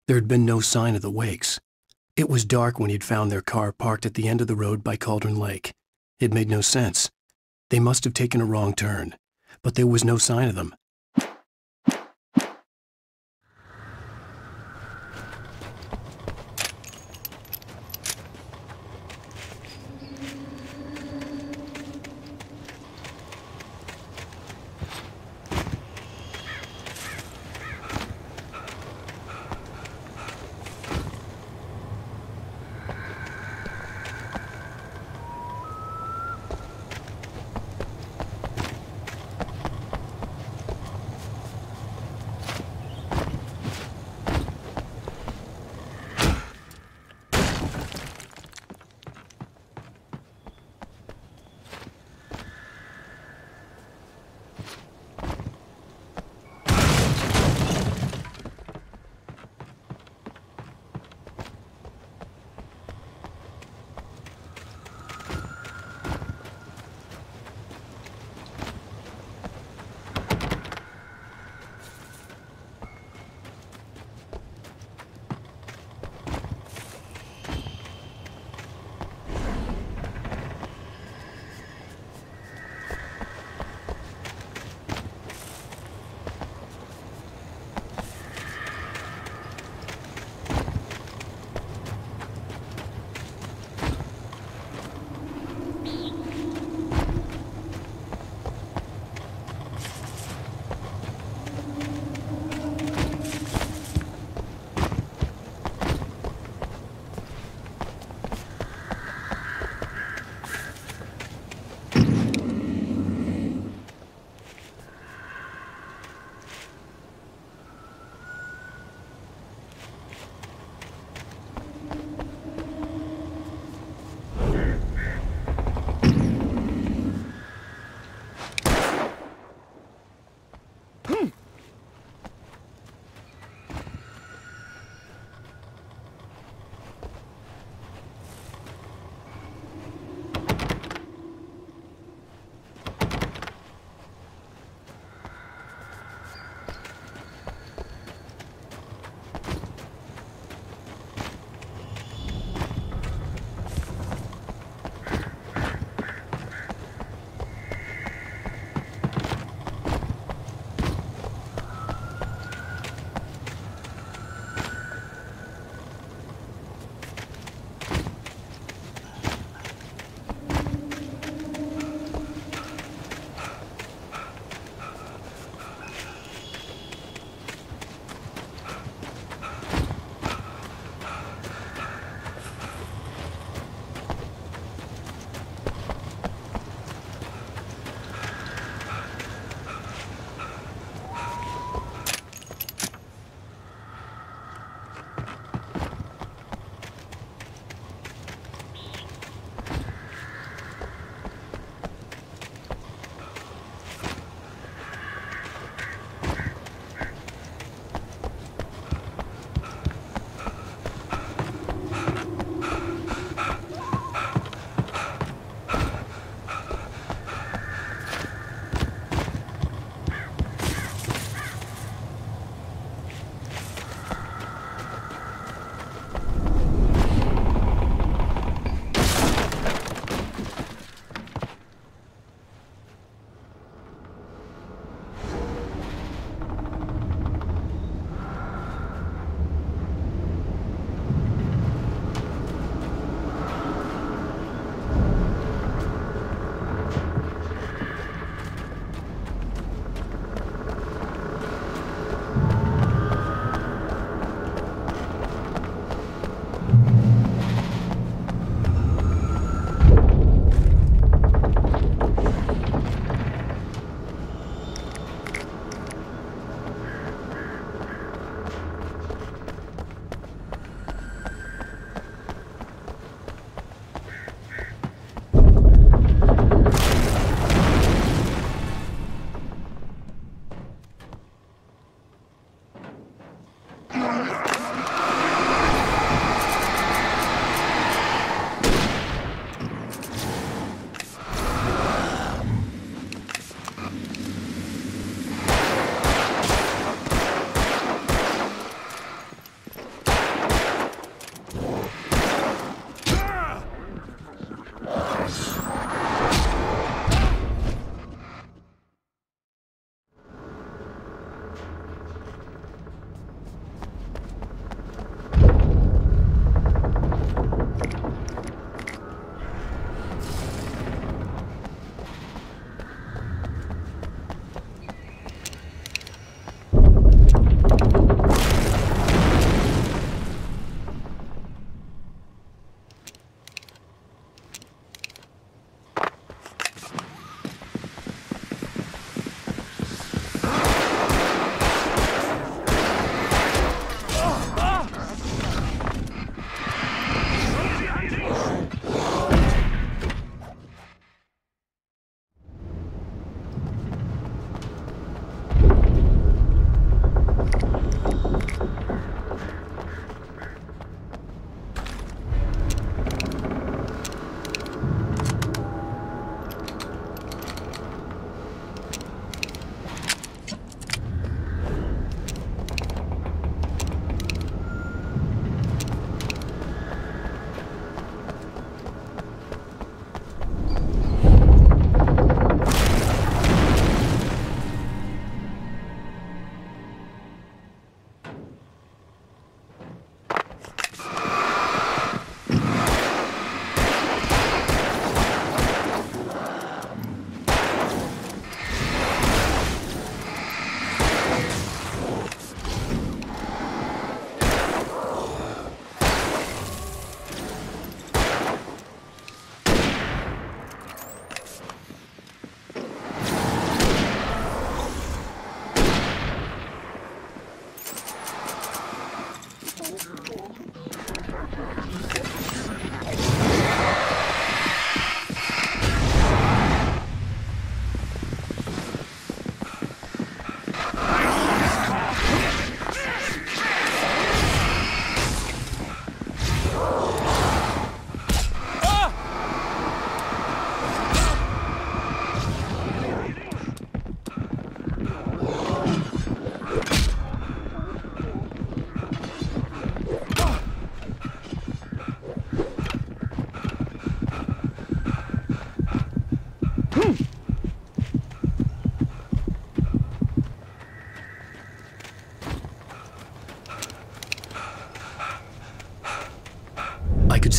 There had been no sign of the Wakes. It was dark when he'd found their car parked at the end of the road by Cauldron Lake. It made no sense. They must have taken a wrong turn, but there was no sign of them.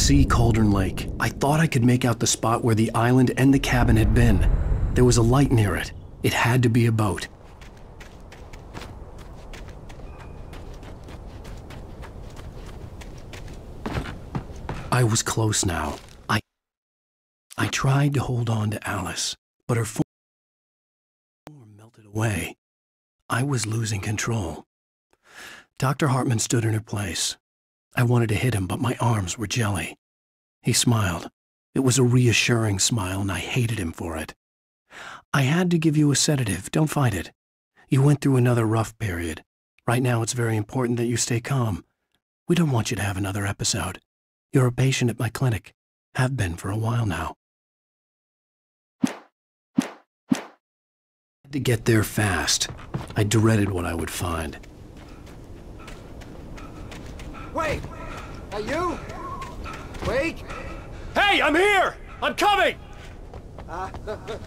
see Cauldron Lake. I thought I could make out the spot where the island and the cabin had been. There was a light near it. It had to be a boat. I was close now. I tried to hold on to Alice, but her form melted away. I was losing control. Dr. Hartman stood in her place. I wanted to hit him, but my arms were jelly. He smiled. It was a reassuring smile, and I hated him for it. I had to give you a sedative. Don't fight it. You went through another rough period. Right now, it's very important that you stay calm. We don't want you to have another episode. You're a patient at my clinic. Have been for a while now. I had to get there fast. I dreaded what I would find. Wait! Are you? Wake? Hey, I'm here! I'm coming!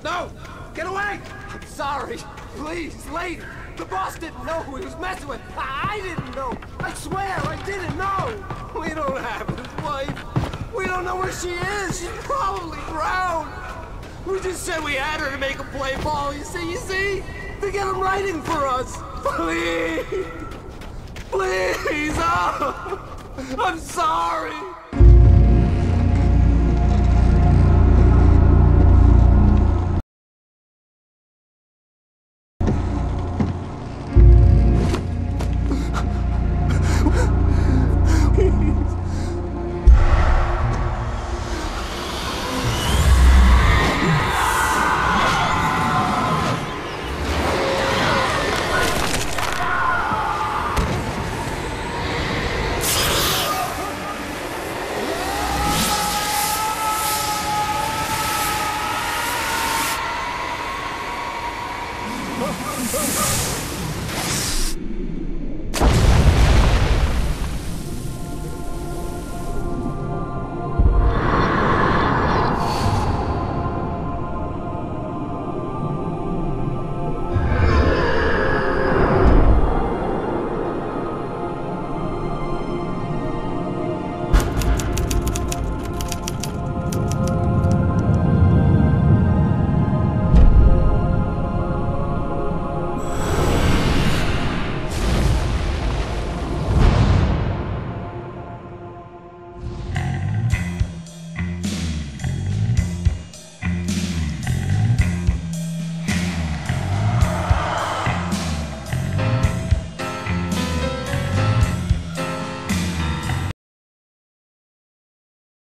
No! Get away! I'm sorry. Please, lady. The boss didn't know who he was messing with. I didn't know. I swear, I didn't know. We don't have his wife. We don't know where she is. She's probably drowned. We just said we had her to make him play ball. You see? To get him writing for us. Please. Please. Oh, I'm sorry.